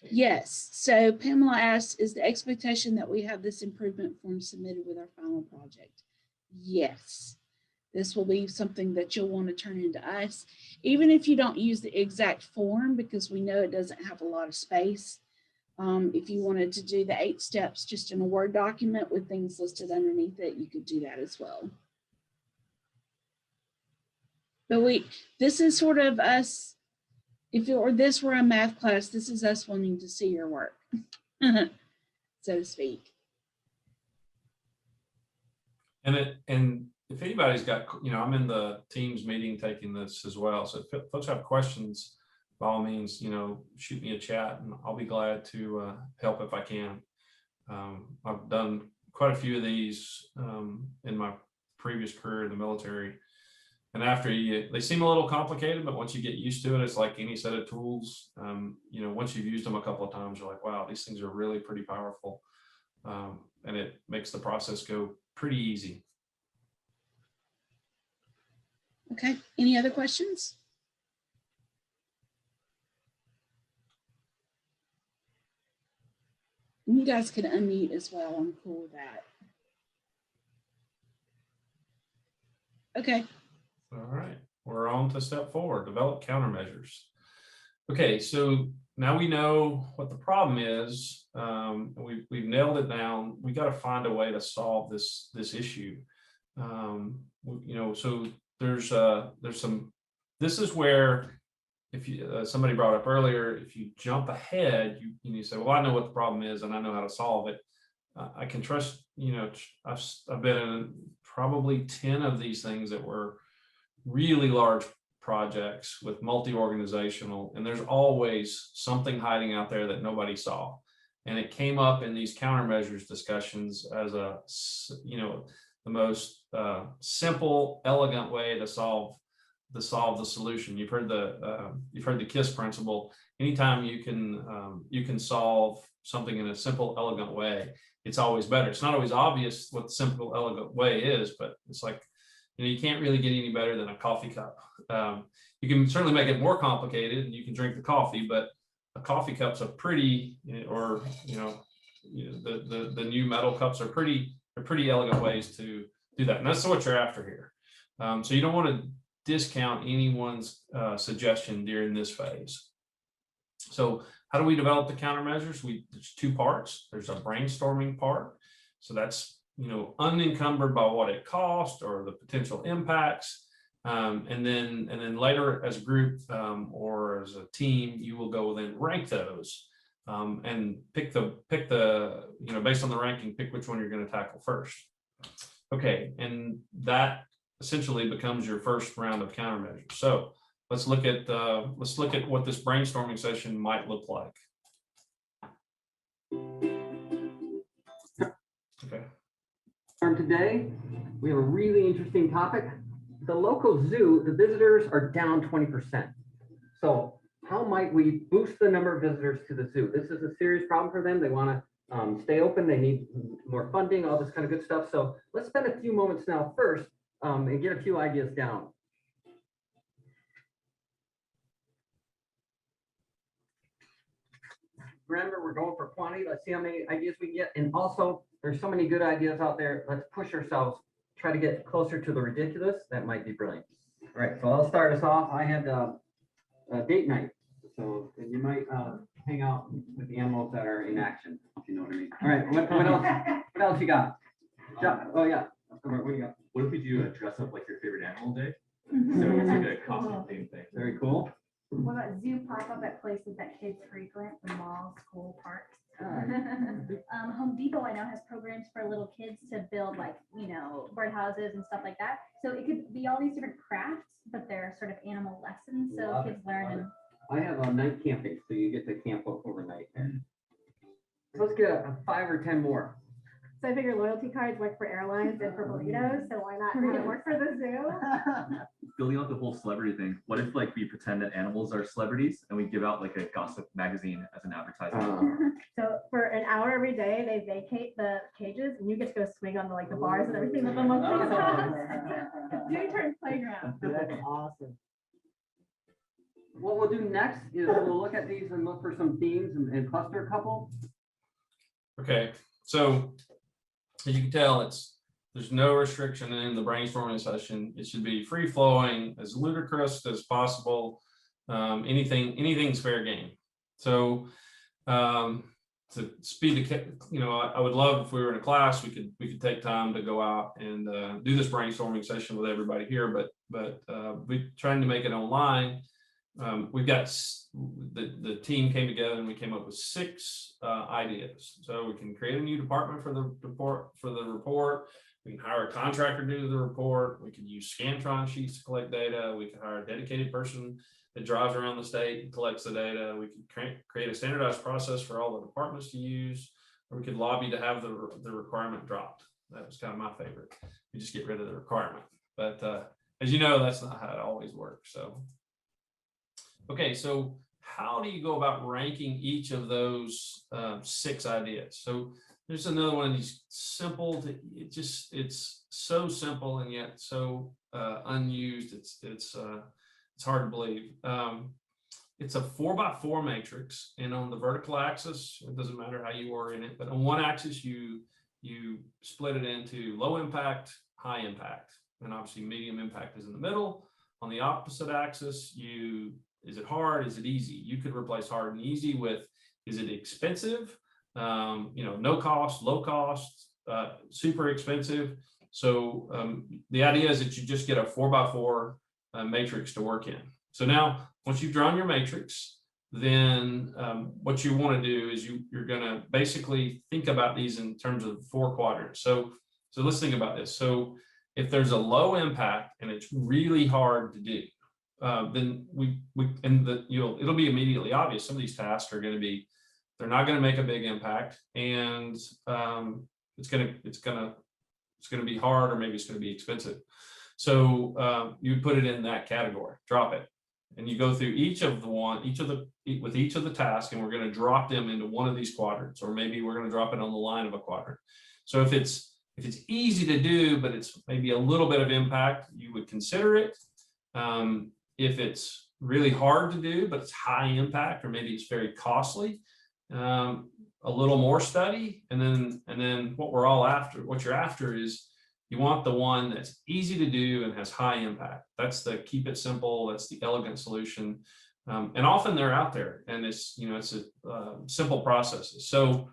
Yes, so Pamela asks, is the expectation that we have this improvement form submitted with our final project? Yes, this will be something that you'll want to turn into us, even if you don't use the exact form, because we know it doesn't have a lot of space. If you wanted to do the 8 steps just in a Word document with things listed underneath it, you could do that as well. But this is sort of us, if this were a math class, this is us wanting to see your work, so to speak. And if anybody's got, I'm in the Teams meeting taking this as well. So if folks have questions, by all means, shoot me a chat and I'll be glad to help if I can. I've done quite a few of these in my previous career in the military. And after they seem a little complicated, but once you get used to it, it's like any set of tools. Once you've used them a couple of times, you're like, wow, these things are really pretty powerful. And it makes the process go pretty easy. Okay, any other questions? You guys can unmute as well. I'm cool with that. Okay. All right, we're on to step 4, develop countermeasures. Okay, so now we know what the problem is. We've nailed it down. We got to find a way to solve this issue. So there's some. This is where, if you somebody brought up earlier, if you jump ahead, you say, well, I know what the problem is and I know how to solve it. I can trust. I've been in probably 10 of these things that were really large projects with multi-organizational, and there's always something hiding out there that nobody saw. And it came up in these countermeasures discussions as the most simple, elegant way to solve the solution. You've heard the KISS principle. Anytime you can solve something in a simple, elegant way, it's always better. It's not always obvious what the simple, elegant way is, but it's like, you can't really get any better than a coffee cup. You can certainly make it more complicated and you can drink the coffee, but a coffee cup's a pretty, or the new metal cups are pretty elegant ways to do that. And that's what you're after here. So you don't want to discount anyone's suggestion during this phase. So how do we develop the countermeasures? There's two parts. There's a brainstorming part. So that's unencumbered by what it costs or the potential impacts. And then later as a group or as a team, you will go then rank those and pick the based on the ranking, pick which one you're going to tackle first. Okay, and that essentially becomes your first round of countermeasures. So let's look at what this brainstorming session might look like. Okay. Today, we have a really interesting topic. The local zoo, the visitors are down 20%. So how might we boost the number of visitors to the zoo? This is a serious problem for them. They want to stay open. They need more funding, all this kind of good stuff. So let's spend a few moments now first and get a few ideas down. Remember, we're going for quantity. Let's see how many ideas we can get. And also, there's so many good ideas out there. Let's push ourselves, try to get closer to the ridiculous. That might be brilliant. All right, so I'll start us off. I had a date night. So you might hang out with the animals that are in action, if you know what I mean. All right, what else? What else you got? Oh, yeah. What do you got? What if we do a dress up like your favorite animal day? So it's like a costume theme thing. Very cool. What about zoo pop-up at places that kids frequent, the malls, school, parks? Home Depot, I know, has programs for little kids to build birdhouses and stuff like that. So it could be all these different crafts, but they're sort of animal lessons. So Love kids it. learn. And I have a night camping, so you get to camp overnight there. So let's get a 5 or 10 more. so I figure loyalty cards work for airlines and for burritos. So why not have it work for the zoo? Building out the whole celebrity thing. What if we pretend that animals are celebrities and we give out like a gossip magazine as an advertisement? So for an hour every day, they vacate the cages and you get to go swing on the bars and everything with them on Zoo turn playground. That's awesome. What we'll do next is we'll look at these and look for some themes and cluster a couple. Okay, so as you can tell, there's no restriction in the brainstorming session. It should be free flowing, as ludicrous as possible. Anything's fair game. So to speed the, I would love if we were in a class, we could take time to go out and do this brainstorming session with everybody here, but we're trying to make it online. We've got the team came together and we came up with 6 ideas. So we can create a new department for the report. We can hire a contractor to do the report. We can use Scantron sheets to collect data. We can hire a dedicated person that drives around the state and collects the data. We can create a standardized process for all the departments to use, or we could lobby to have the requirement dropped. That was kind of my favorite. We just get rid of the requirement. But as you know, that's not how it always works. So, okay, so how do you go about ranking each of those 6 ideas? So there's another one of these simple, it's so simple and yet so unused. It's hard to believe. It's a 4x4 matrix, and on the vertical axis, it doesn't matter how you orient it, but on one axis you split it into low impact, high impact, and obviously medium impact is in the middle. On the opposite axis, you Is it hard? Is it easy? You could replace hard and easy with, is it expensive? No cost, low cost, super expensive. So the idea is that you just get a 4x4 matrix to work in. So now, once you've drawn your matrix, then what you want to do is you're going to basically think about these in terms of 4 quadrants. So let's think about this. So if there's a low impact and it's really hard to do, then it'll be immediately obvious. Some of these tasks are going to be, they're not going to make a big impact, and it's going to be hard, or maybe it's going to be expensive. So you put it in that category, drop it, and you go through with each of the tasks, and we're going to drop them into one of these quadrants, or maybe we're going to drop it on the line of a quadrant. So if it's easy to do, but it's maybe a little bit of impact, you would consider it. If it's really hard to do, but it's high impact, or maybe it's very costly, a little more study. And then what you're after is, you want the one that's easy to do and has high impact. That's the keep it simple. That's the elegant solution. And often they're out there, and it's a simple processes. So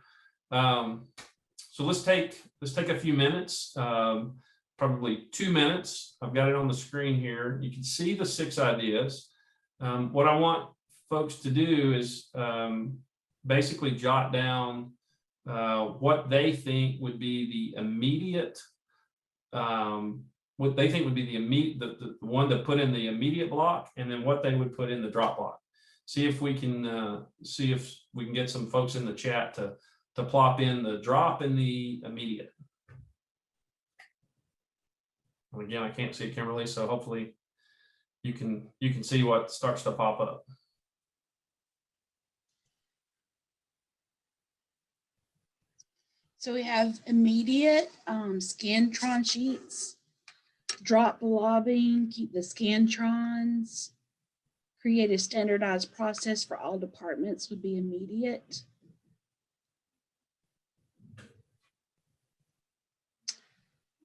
let's take a few minutes, probably 2 minutes. I've got it on the screen here. You can see the 6 ideas. What I want folks to do is basically jot down what they think would be the immediate, what they think would be the one to put in the immediate block, and then what they would put in the drop block. See if we can get some folks in the chat to plop in the drop and the immediate. And again, I can't see Kimberly, so hopefully you can see what starts to pop up. So we have immediate Scantron sheets, drop lobbying, keep the Scantrons, create a standardized process for all departments would be immediate.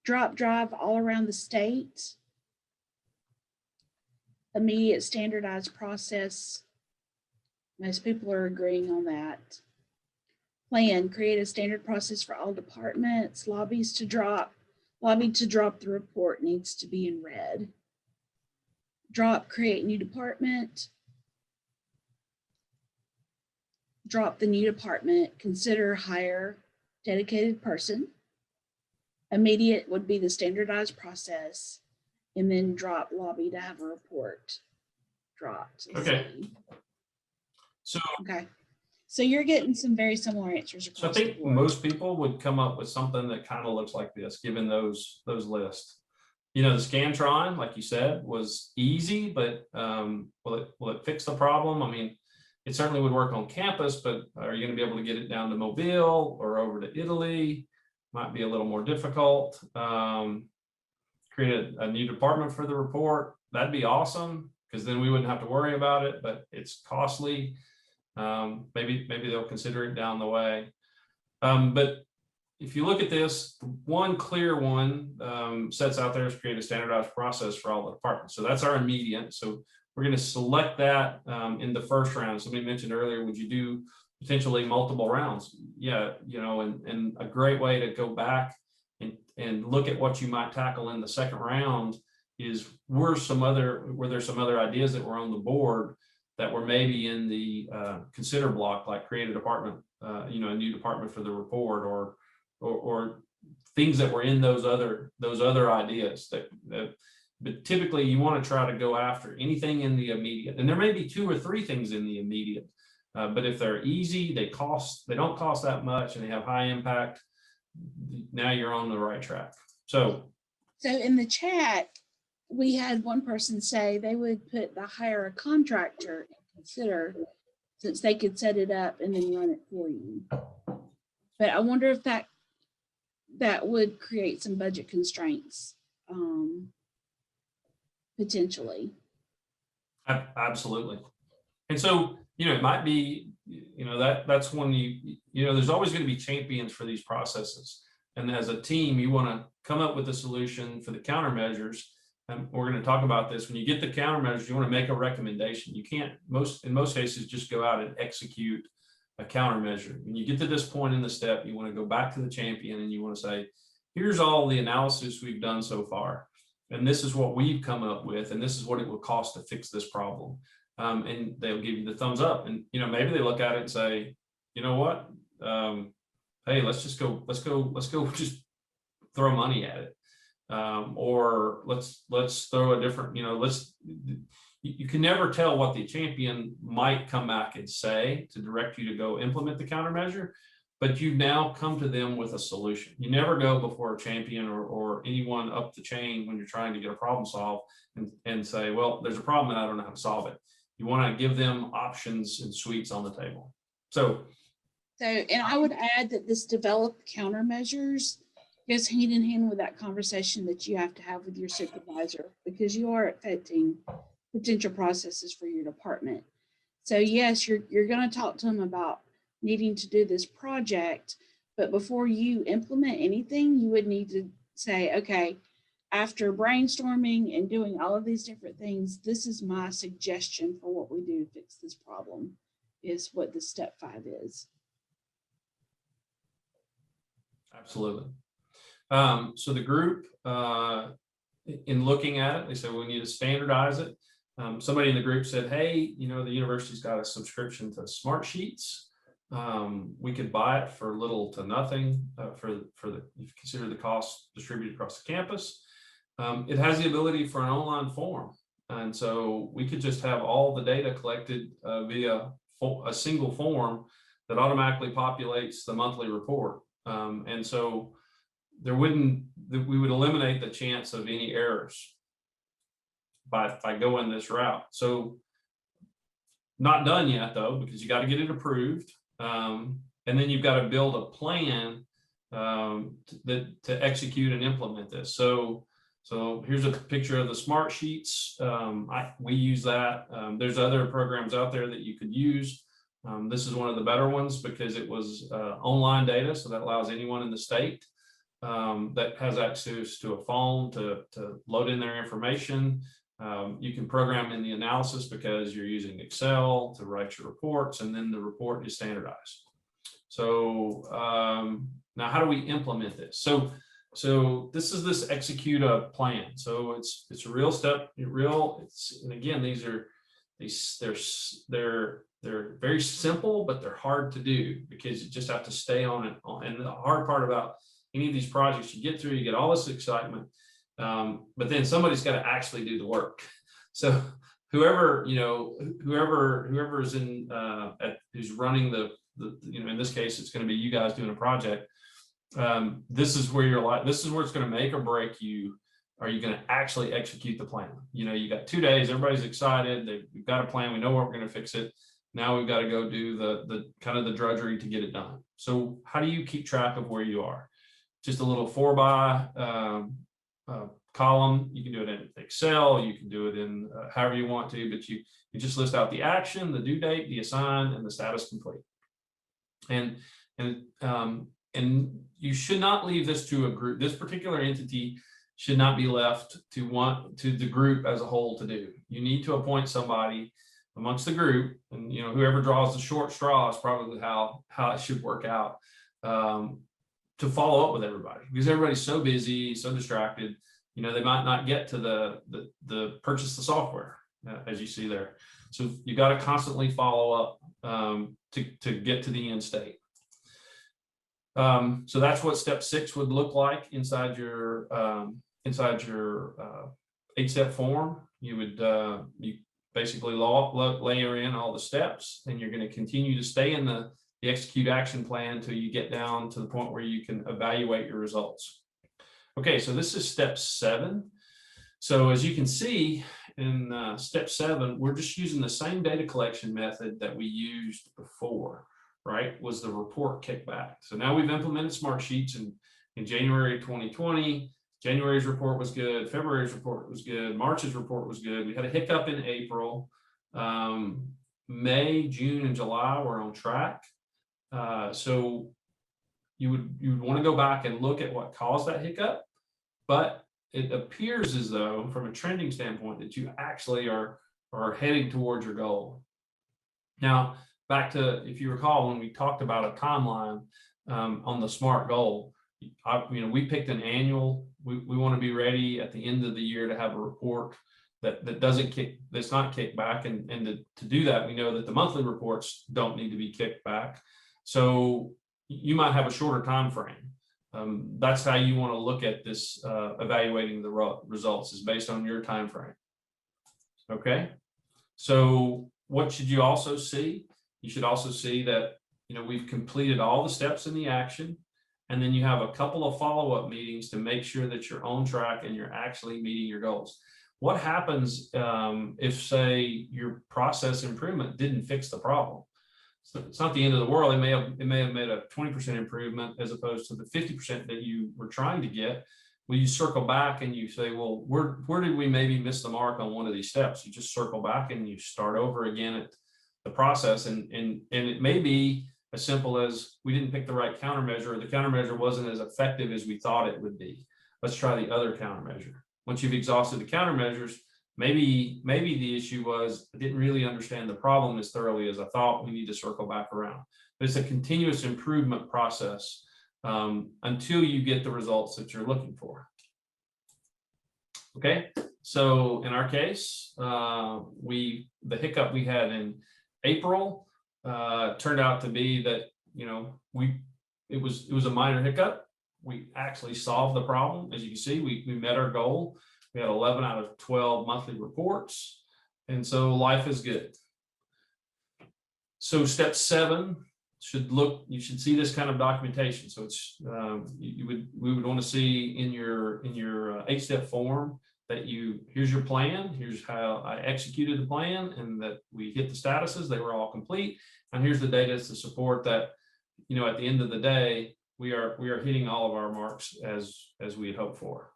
Drop drive all around the state. Immediate standardized process. Most people are agreeing on that. Plan, create a standard process for all departments. Lobby to drop the report needs to be in red. Drop, create new department. Drop the new department, consider hire dedicated person. Immediate would be the standardized process, and then drop lobby to have a report dropped. Okay. So you're getting some very similar answers across So I think the board. most people would come up with something that kind of looks like this, given those lists. The Scantron, like you said, was easy, but will it fix the problem? I mean, it certainly would work on campus, but are you going to be able to get it down to Mobile or over to Italy? Might be a little more difficult. Create a new department for the report. That'd be awesome, because then we wouldn't have to worry about it, but it's costly. Maybe they'll consider it down the way. But if you look at this, one clear one sets out there is create a standardized process for all the departments. So that's our immediate. So we're going to select that in the first round. Somebody mentioned earlier, would you do potentially multiple rounds? Yeah, and a great way to go back and look at what you might tackle in the second round is, were there some other ideas that were on the board that were maybe in the consider block, like create a department, a new department for the report, or things that were in those other ideas but typically you want to try to go after anything in the immediate, and there may be 2 or 3 things in the immediate, but if they're easy, they don't cost that much, and they have high impact, now you're on the right track. So in the chat, we had one person say they would hire a contractor and consider, since they could set it up and then run it for you. But I wonder if that would create some budget constraints, potentially. Absolutely. And so, it might be, that's when there's always going to be champions for these processes. And as a team, you want to come up with a solution for the countermeasures. and we're going to talk about this, when you get the countermeasures, you want to make a recommendation. You can't, in most cases, just go out and execute a countermeasure. When you get to this point in the step, you want to go back to the champion and you want to say, here's all the analysis we've done so far. And this is what we've come up with, and this is what it will cost to fix this problem. And they'll give you the thumbs up. And, you know, maybe they look at it and say, you know what? Hey, let's go just throw money at it. Or let's throw a different, you know, you can never tell what the champion might come back and say to direct you to go implement the countermeasure, but you now come to them with a solution. You never go before a champion or anyone up the chain when you're trying to get a problem solved and say, well, there's a problem and I don't know how to solve it. You want to give them options and suites on the table. So, and I would add that this developed countermeasures goes hand in hand with that conversation that you have to have with your supervisor, because you are affecting potential processes for your department. So yes, you're going to talk to them about needing to do this project, but before you implement anything, you would need to say, okay, after brainstorming and doing all of these different things, this is my suggestion for what we do to fix this problem, is what the step 5 is. absolutely. So the group, in looking at it, they said, we need to standardize it. Somebody in the group said, hey, you know, the university's got a subscription to Smart Sheets. We could buy it for little to nothing for the, if you consider the cost distributed across the campus. It has the ability for an online form. And so we could just have all the data collected via a single form that automatically populates the monthly report. And so we would eliminate the chance of any errors by going this route. So not done yet though, because you got to get it approved. And then you've got to build a plan to execute and implement this. So here's a picture of the Smart Sheets. We use that. There's other programs out there that you could use. This is one of the better ones because it was online data. So that allows anyone in the state that has access to a phone to load in their information. You can program in the analysis because you're using Excel to write your reports, and then the report is standardized. So now how do we implement this? So this is this execute a plan. So it's a real step, and again, they're very simple, but they're hard to do because you just have to stay on it. And the hard part about any of these projects you get through, you get all this excitement, but then somebody's got to actually do the work. So whoever is in who's running the in this case, it's going to be you guys doing a project. This is where this is where it's going to make or break you. Are you going to actually execute the plan? You got 2 days, everybody's excited. We've got a plan. We know where we're going to fix it. Now we've got to go do the kind of the drudgery to get it done. So how do you keep track of where you are? Just a little 4x column. You can do it in Excel. You can do it in however you want to, but you just list out the action, the due date, the assign, and the status complete. And you should not leave this to a group. This particular entity should not be left to the group as a whole to do. You need to appoint somebody amongst the group, and whoever draws the short straw is probably how it should work out, to follow up with everybody, because everybody's so busy, so distracted. They might not get to the purchase the software, as you see there. So you got to constantly follow up to get to the end state. So that's what step 6 would look like inside your 8-step form. You would you basically layer in all the steps, and you're going to continue to stay in the execute action plan until you get down to the point where you can evaluate your results. Okay, so this is step 7. So as you can see in step 7, we're just using the same data collection method that we used before, right? Was the report kickback. So now we've implemented Smart Sheets in January 2020. January's report was good. February's report was good. March's report was good. We had a hiccup in April. May, June, and July were on track. So you would want to go back and look at what caused that hiccup. But it appears as though from a trending standpoint that you actually are heading towards your goal. Now, back to, if you recall, when we talked about a timeline on the SMART goal, we picked an annual. We want to be ready at the end of the year to have a report that's not kicked back. And to do that, we know that the monthly reports don't need to be kicked back. So you might have a shorter time frame. That's how you want to look at this, evaluating the results is based on your time frame. Okay. So what should you also see? You should also see that, we've completed all the steps in the action. And then you have a couple of follow-up meetings to make sure that you're on track and you're actually meeting your goals. What happens if, say, your process improvement didn't fix the problem? So it's not the end of the world. It may have made a 20% improvement as opposed to the 50% that you were trying to get. Well, you circle back and you say, well, where did we maybe miss the mark on one of these steps? You just circle back and you start over again at the process. And it may be as simple as we didn't pick the right countermeasure, or the countermeasure wasn't as effective as we thought it would be. Let's try the other countermeasure. Once you've exhausted the countermeasures, maybe the issue was I didn't really understand the problem as thoroughly as I thought. We need to circle back around. But it's a continuous improvement process until you get the results that you're looking for. Okay, so in our case, the hiccup we had in April turned out to be that it was a minor hiccup. We actually solved the problem. As you can see, we met our goal. We had 11 out of 12 monthly reports, and so life is good. So step 7 you should see this kind of documentation. So it's we would want to see in your 8-step form that here's your plan, here's how I executed the plan, and that we hit the statuses, they were all complete, and here's the data to support that at the end of the day we are hitting all of our marks as we had hoped for.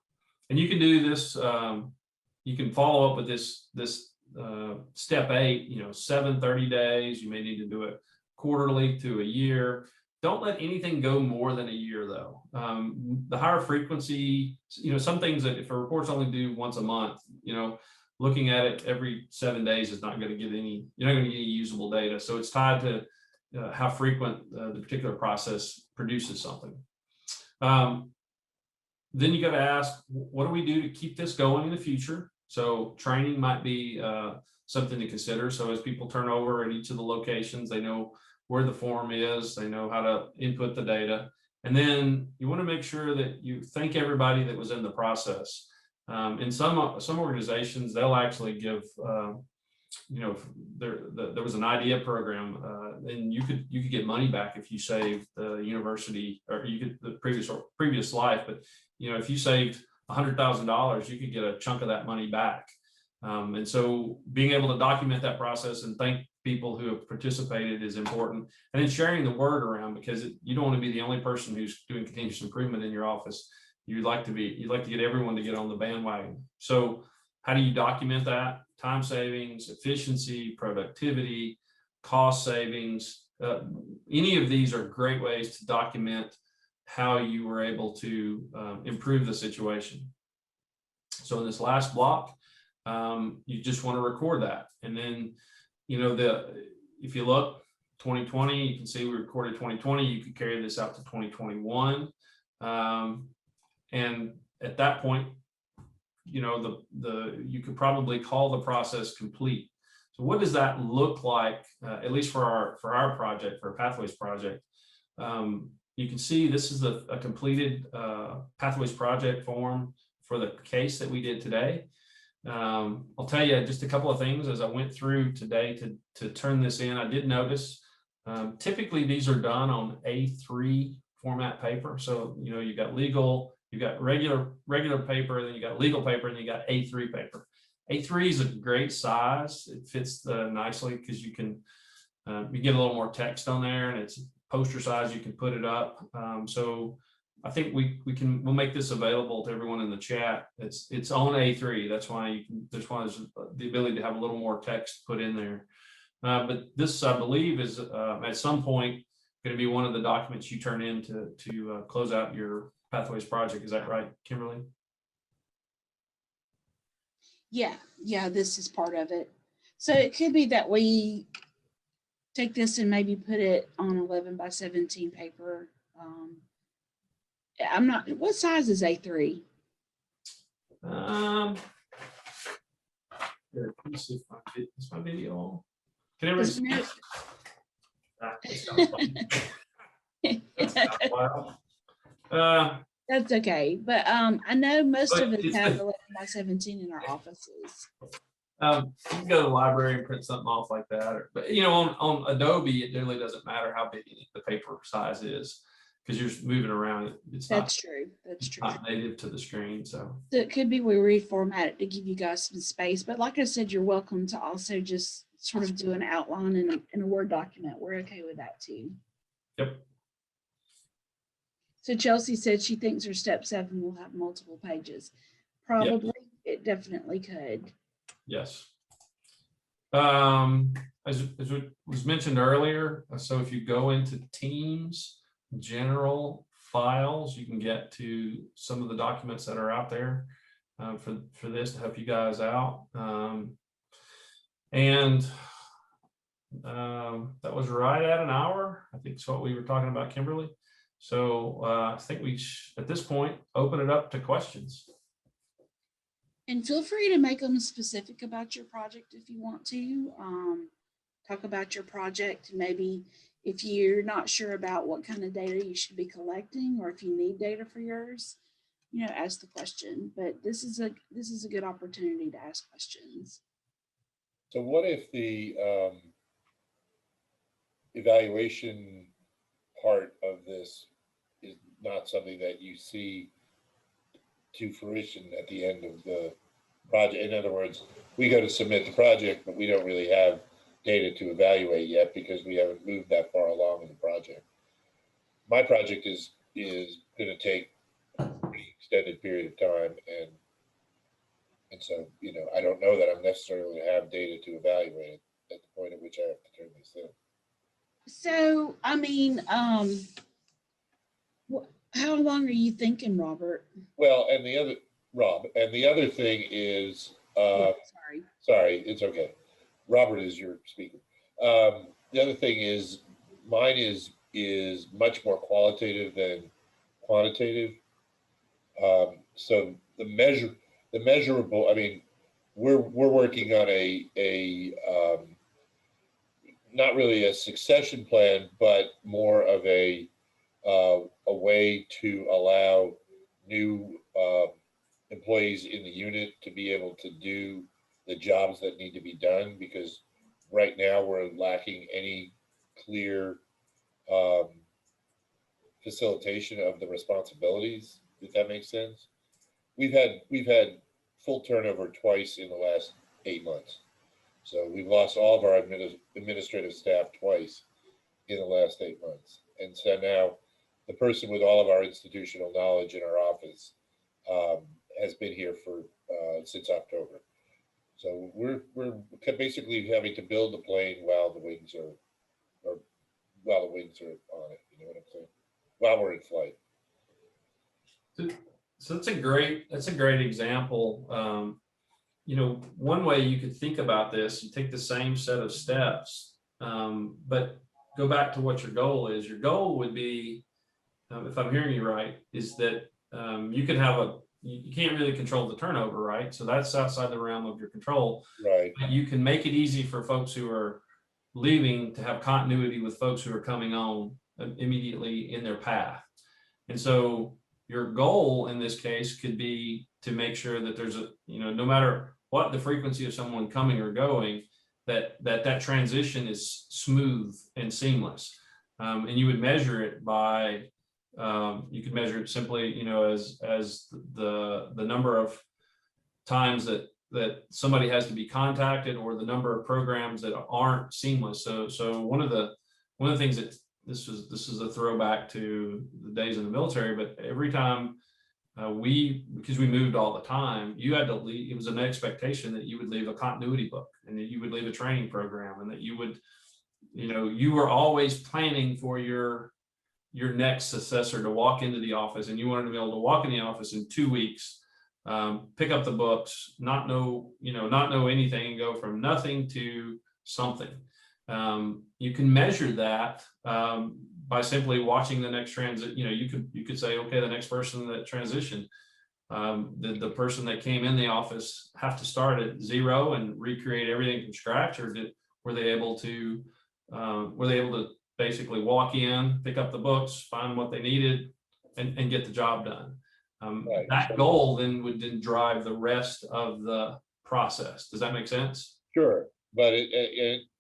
And you can do this, you can follow up with this step 8, 30 days. You may need to do it quarterly to a year. Don't let anything go more than a year though. The higher frequency, some things that if a report's only due once a month, looking at it every 7 days is not going to get you're not going to get any usable data. So it's tied to how frequent the particular process produces something. Then you got to ask, what do we do to keep this going in the future? So training might be something to consider. So as people turn over at each of the locations, they know where the form is, they know how to input the data. And then you want to make sure that you thank everybody that was in the process. In some organizations, they'll actually give, there was an idea program, and you could get money back if you saved the university, or you could the previous life. But if you saved $100,000, you could get a chunk of that money back. And so being able to document that process and thank people who have participated is important. And then sharing the word around, because you don't want to be the only person who's doing continuous improvement in your office. You'd like to get everyone to get on the bandwagon. So how do you document that? Time savings, efficiency, productivity, cost savings. Any of these are great ways to document how you were able to improve the situation. So in this last block, you just want to record that. And then, if you look 2020, you can see we recorded 2020, you could carry this out to 2021. And at that point, you could probably call the process complete. So what does that look like, at least for our project, for a Pathways project? You can see this is a completed Pathways project form for the case that we did today. I'll tell you just a couple of things as I went through today to turn this in. I did notice typically these are done on A3 format paper. So you've got legal, you've got regular paper, then you got legal paper, and you got A3 paper. A3 is a great size. It fits nicely because you can you get a little more text on there, and it's poster size. You can put it up. So I think we'll make this available to everyone in the chat. It's on A3. That's why there's the ability to have a little more text put in there. But this, I believe, is at some point going to be one of the documents you turn in to close out your Pathways project. Is that right, Kimberly? Yeah, this is part of it. So it could be that we take this and maybe put it on 11 by 17 paper. I'm not, what size is A3? Here, let me see if is my video on. Can everybody see? It's not fun. That's not loud. That's okay, but I know most But of us it's have the- 11 by 17 in our offices. You can go to the library and print something off like that, but you know, on Adobe, it really doesn't matter how big the paper size is because you're just moving around. It's not, That's true. That's true. not native to the screen. So So it could be we reformat it to give you guys some space, but like I said, you're welcome to also just sort of do an outline in a Word document. We're okay with that too. yep. So Chelsea said she thinks her step 7 will have multiple pages. Probably, it definitely could. Yes. As it was mentioned earlier, so if you go into Teams, general files, you can get to some of the documents that are out there for this to help you guys out. That was right at an hour. I think it's what we were talking about, Kimberly. So I think we at this point open it up to questions. And feel free to make them specific about your project if you want to. Talk about your project. Maybe if you're not sure about what kind of data you should be collecting, or if you need data for yours, you know, ask the question. But this is a good opportunity to ask questions. So what if the evaluation part of this is not something that you see to fruition at the end of the project? In other words, we go to submit the project, but we don't really have data to evaluate yet because we haven't moved that far along in the project. My project is going to take a pretty extended period of time, and so, you know, I don't know that I'm necessarily going to have data to evaluate it at the point at which I have to turn this in. So, I mean, how long are you thinking, Robert? Well, and the other thing is, sorry, it's okay. Robert is your speaker. The other thing is, mine is much more qualitative than quantitative. So the measurable, I mean, we're working on a not really a succession plan, but more of a way to allow new employees in the unit to be able to do the jobs that need to be done, because right now we're lacking any clear facilitation of the responsibilities, if that makes sense. We've had full turnover twice in the last 8 months. So we've lost all of our administrative staff twice in the last 8 months. And so now the person with all of our institutional knowledge in our office has been here for since October. So we're basically having to build the plane while the wings are on it. You know what I'm saying? While we're in flight. So that's a great example. You know, one way you could think about this, you take the same set of steps, but go back to what your goal is. Your goal would be, if I'm hearing you right, is that you can have you can't really control the turnover, right? So that's outside the realm of your control. Right. But you can make it easy for folks who are leaving to have continuity with folks who are coming on immediately in their path. And so your goal in this case could be to make sure that there's no matter what the frequency of someone coming or going, that transition is smooth and seamless. And you would measure it by, you could measure it simply, as the number of times that somebody has to be contacted, or the number of programs that aren't seamless. So one of the things that this is a throwback to the days in the military, but every time because we moved all the time, you had to leave. It was an expectation that you would leave a continuity book, and that you would leave a training program, and that you would, you were always planning for your next successor to walk into the office, and you wanted to be able to walk in the office in 2 weeks pick up the books, not know anything, and go from nothing to something. You can measure that by simply watching the next transit. You could say, okay, the next person that transitioned, did the person that came in the office have to start at zero and recreate everything from scratch, or were they able to basically walk in, pick up the books, find what they needed, and get the job done? Right. That goal then would then drive the rest of the process. Does that make sense? Sure, but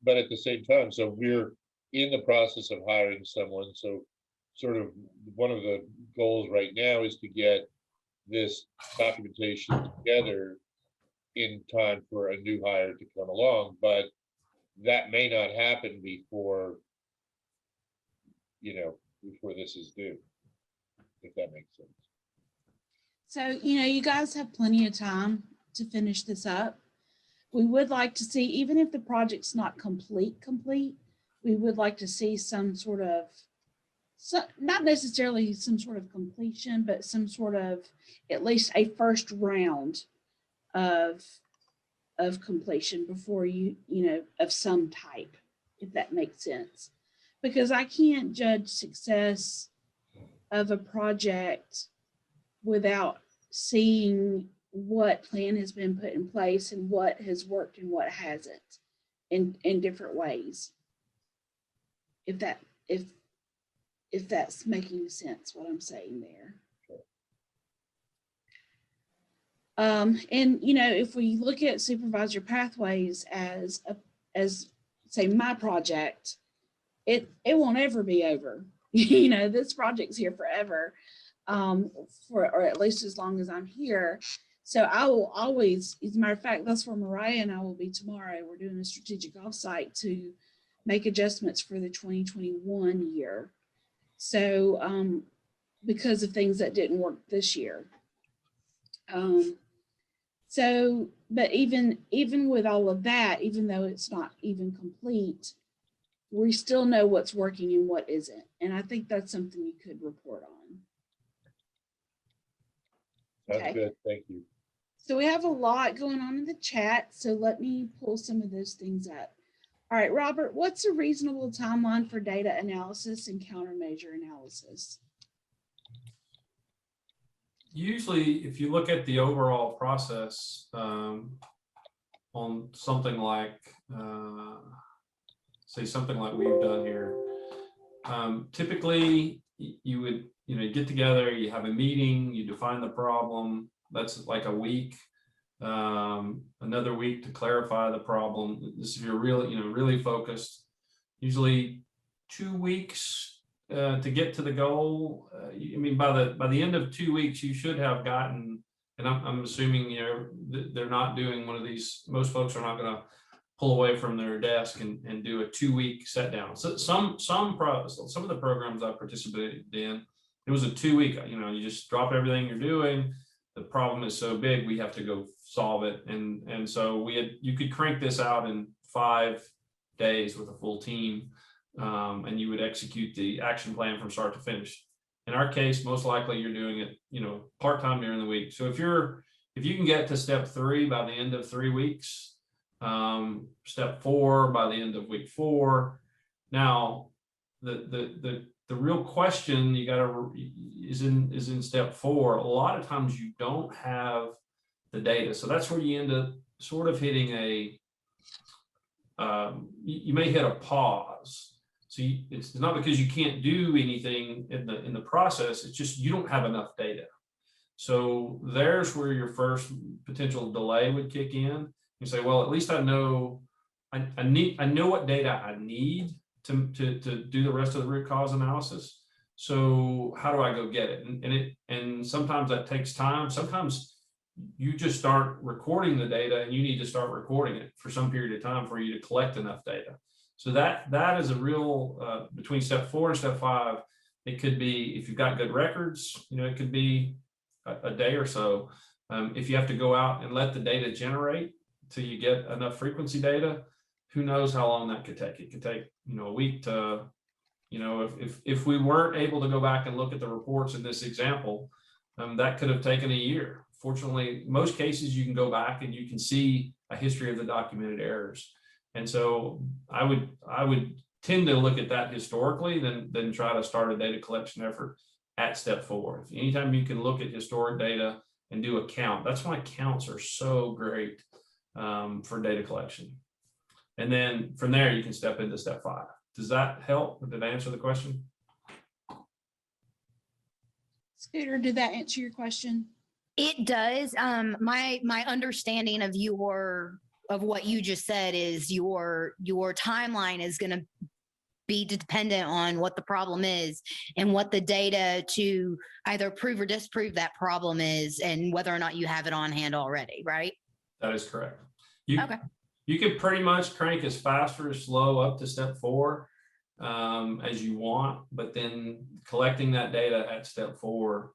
but at the same time, so we're in the process of hiring someone. So sort of one of the goals right now is to get this documentation together in time for a new hire to come along, but that may not happen before this is due, if that makes sense. So, you guys have plenty of time to finish this up. We would like to see, even if the project's not complete, we would like to see some sort of, not necessarily some sort of completion, but some sort of, at least a first round of completion before of some type, if that makes sense. Because I can't judge success of a project without seeing what plan has been put in place and what has worked and what hasn't in different ways. If that's making sense, what I'm saying there. And if we look at Supervisor Pathways as say my project, it won't ever be over. This project's here forever, or at least as long as I'm here. So I will always, as a matter of fact, that's where Mariah and I will be tomorrow. We're doing a strategic offsite to make adjustments for the 2021 year. So because of things that didn't work this year. But even with all of that, even though it's not even complete, we still know what's working and what isn't. And I think that's something you could report on. Sounds good, thank you. So we have a lot going on in the chat. So let me pull some of those things up. All right, Robert, what's a reasonable timeline for data analysis and countermeasure analysis? Usually, if you look at the overall process on something like, say something like we've done here, typically you would get together, you have a meeting, you define the problem. That's like a week, another week to clarify the problem. This is, if you're really focused, usually 2 weeks to get to the goal. I mean, by the end of 2 weeks, you should have gotten, and I'm assuming they're not doing one of these. Most folks are not going to pull away from their desk and do a 2-week set down. So some of the programs I participated in, it was a 2-week. You just drop everything you're doing. The problem is so big, we have to go solve it. And so you could crank this out in 5 days with a full team, and you would execute the action plan from start to finish. In our case, most likely you're doing it, part-time during the week. So if you can get to step 3 by the end of 3 weeks, step 4 by the end of week 4. Now, the real question is in step 4. A lot of times you don't have the data, so that's where you end up sort of hitting you may hit a pause. So it's not because you can't do anything in the process. It's just you don't have enough data. So there's where your first potential delay would kick in. You say, well, at least I know what data I need to do the rest of the root cause analysis. So how do I go get it? And sometimes that takes time. Sometimes you just start recording the data, and you need to start recording it for some period of time for you to collect enough data. So that is a real, between step 4 and step 5, it could be, if you've got good records, it could be a day or so. If you have to go out and let the data generate till you get enough frequency data, who knows how long that could take. It could take, a week to, if we weren't able to go back and look at the reports in this example, that could have taken a year fortunately, most cases you can go back and you can see a history of the documented errors. And so I would tend to look at that historically, then try to start a data collection effort at step 4. Anytime you can look at historic data and do a count, that's why counts are so great for data collection. And then from there, you can step into step 5. Does that help? Did I answer the question? Scooter, did that answer your question? It does. My understanding of what you just said is your timeline is going to be dependent on what the problem is and what the data to either prove or disprove that problem is, and whether or not you have it on hand already, right? That is correct. Okay. You can pretty much crank as fast or as slow up to step 4 as you want, but then collecting that data at step 4,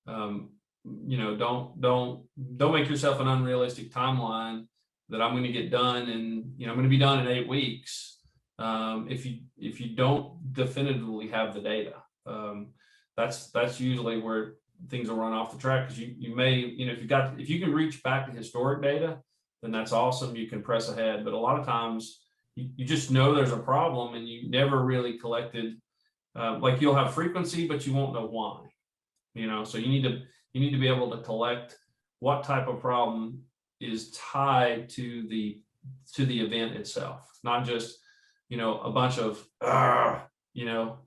don't make yourself an unrealistic timeline that I'm going to get done and I'm going to be done in 8 weeks. If you don't definitively have the data, that's usually where things will run off the track, because you may, if you can reach back to historic data, then that's awesome. You can press ahead. But a lot of times you just know there's a problem and you never really collected, like you'll have frequency, but you won't know why, so you need to be able to collect what type of problem is tied to the event itself, not just, a bunch of, I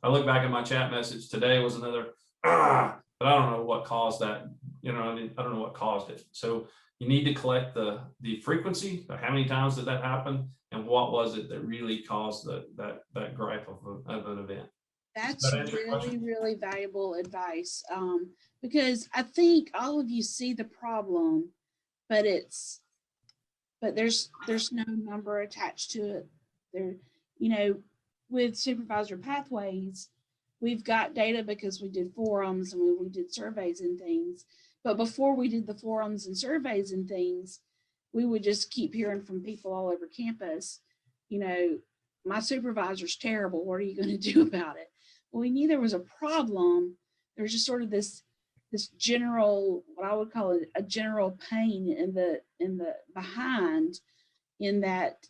look back at my chat message today was another, but I don't know what caused that, I don't know what caused it. So you need to collect the frequency, how many times did that happen, and what was it that really caused that gripe of an event. That's really, really valuable advice, because I think all of you see the problem, but there's no number attached to it. There, with Supervisor Pathways, we've got data because we did forums and we did surveys and things. But before we did the forums and surveys and things, we would just keep hearing from people all over campus, my supervisor's terrible. What are you going to do about it? Well, we knew there was a problem. There was just sort of this general, what I would call it, a general pain in the behind, in that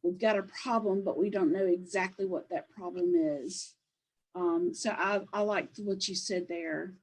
we've got a problem, but we don't know exactly what that problem is. So I liked what you said there.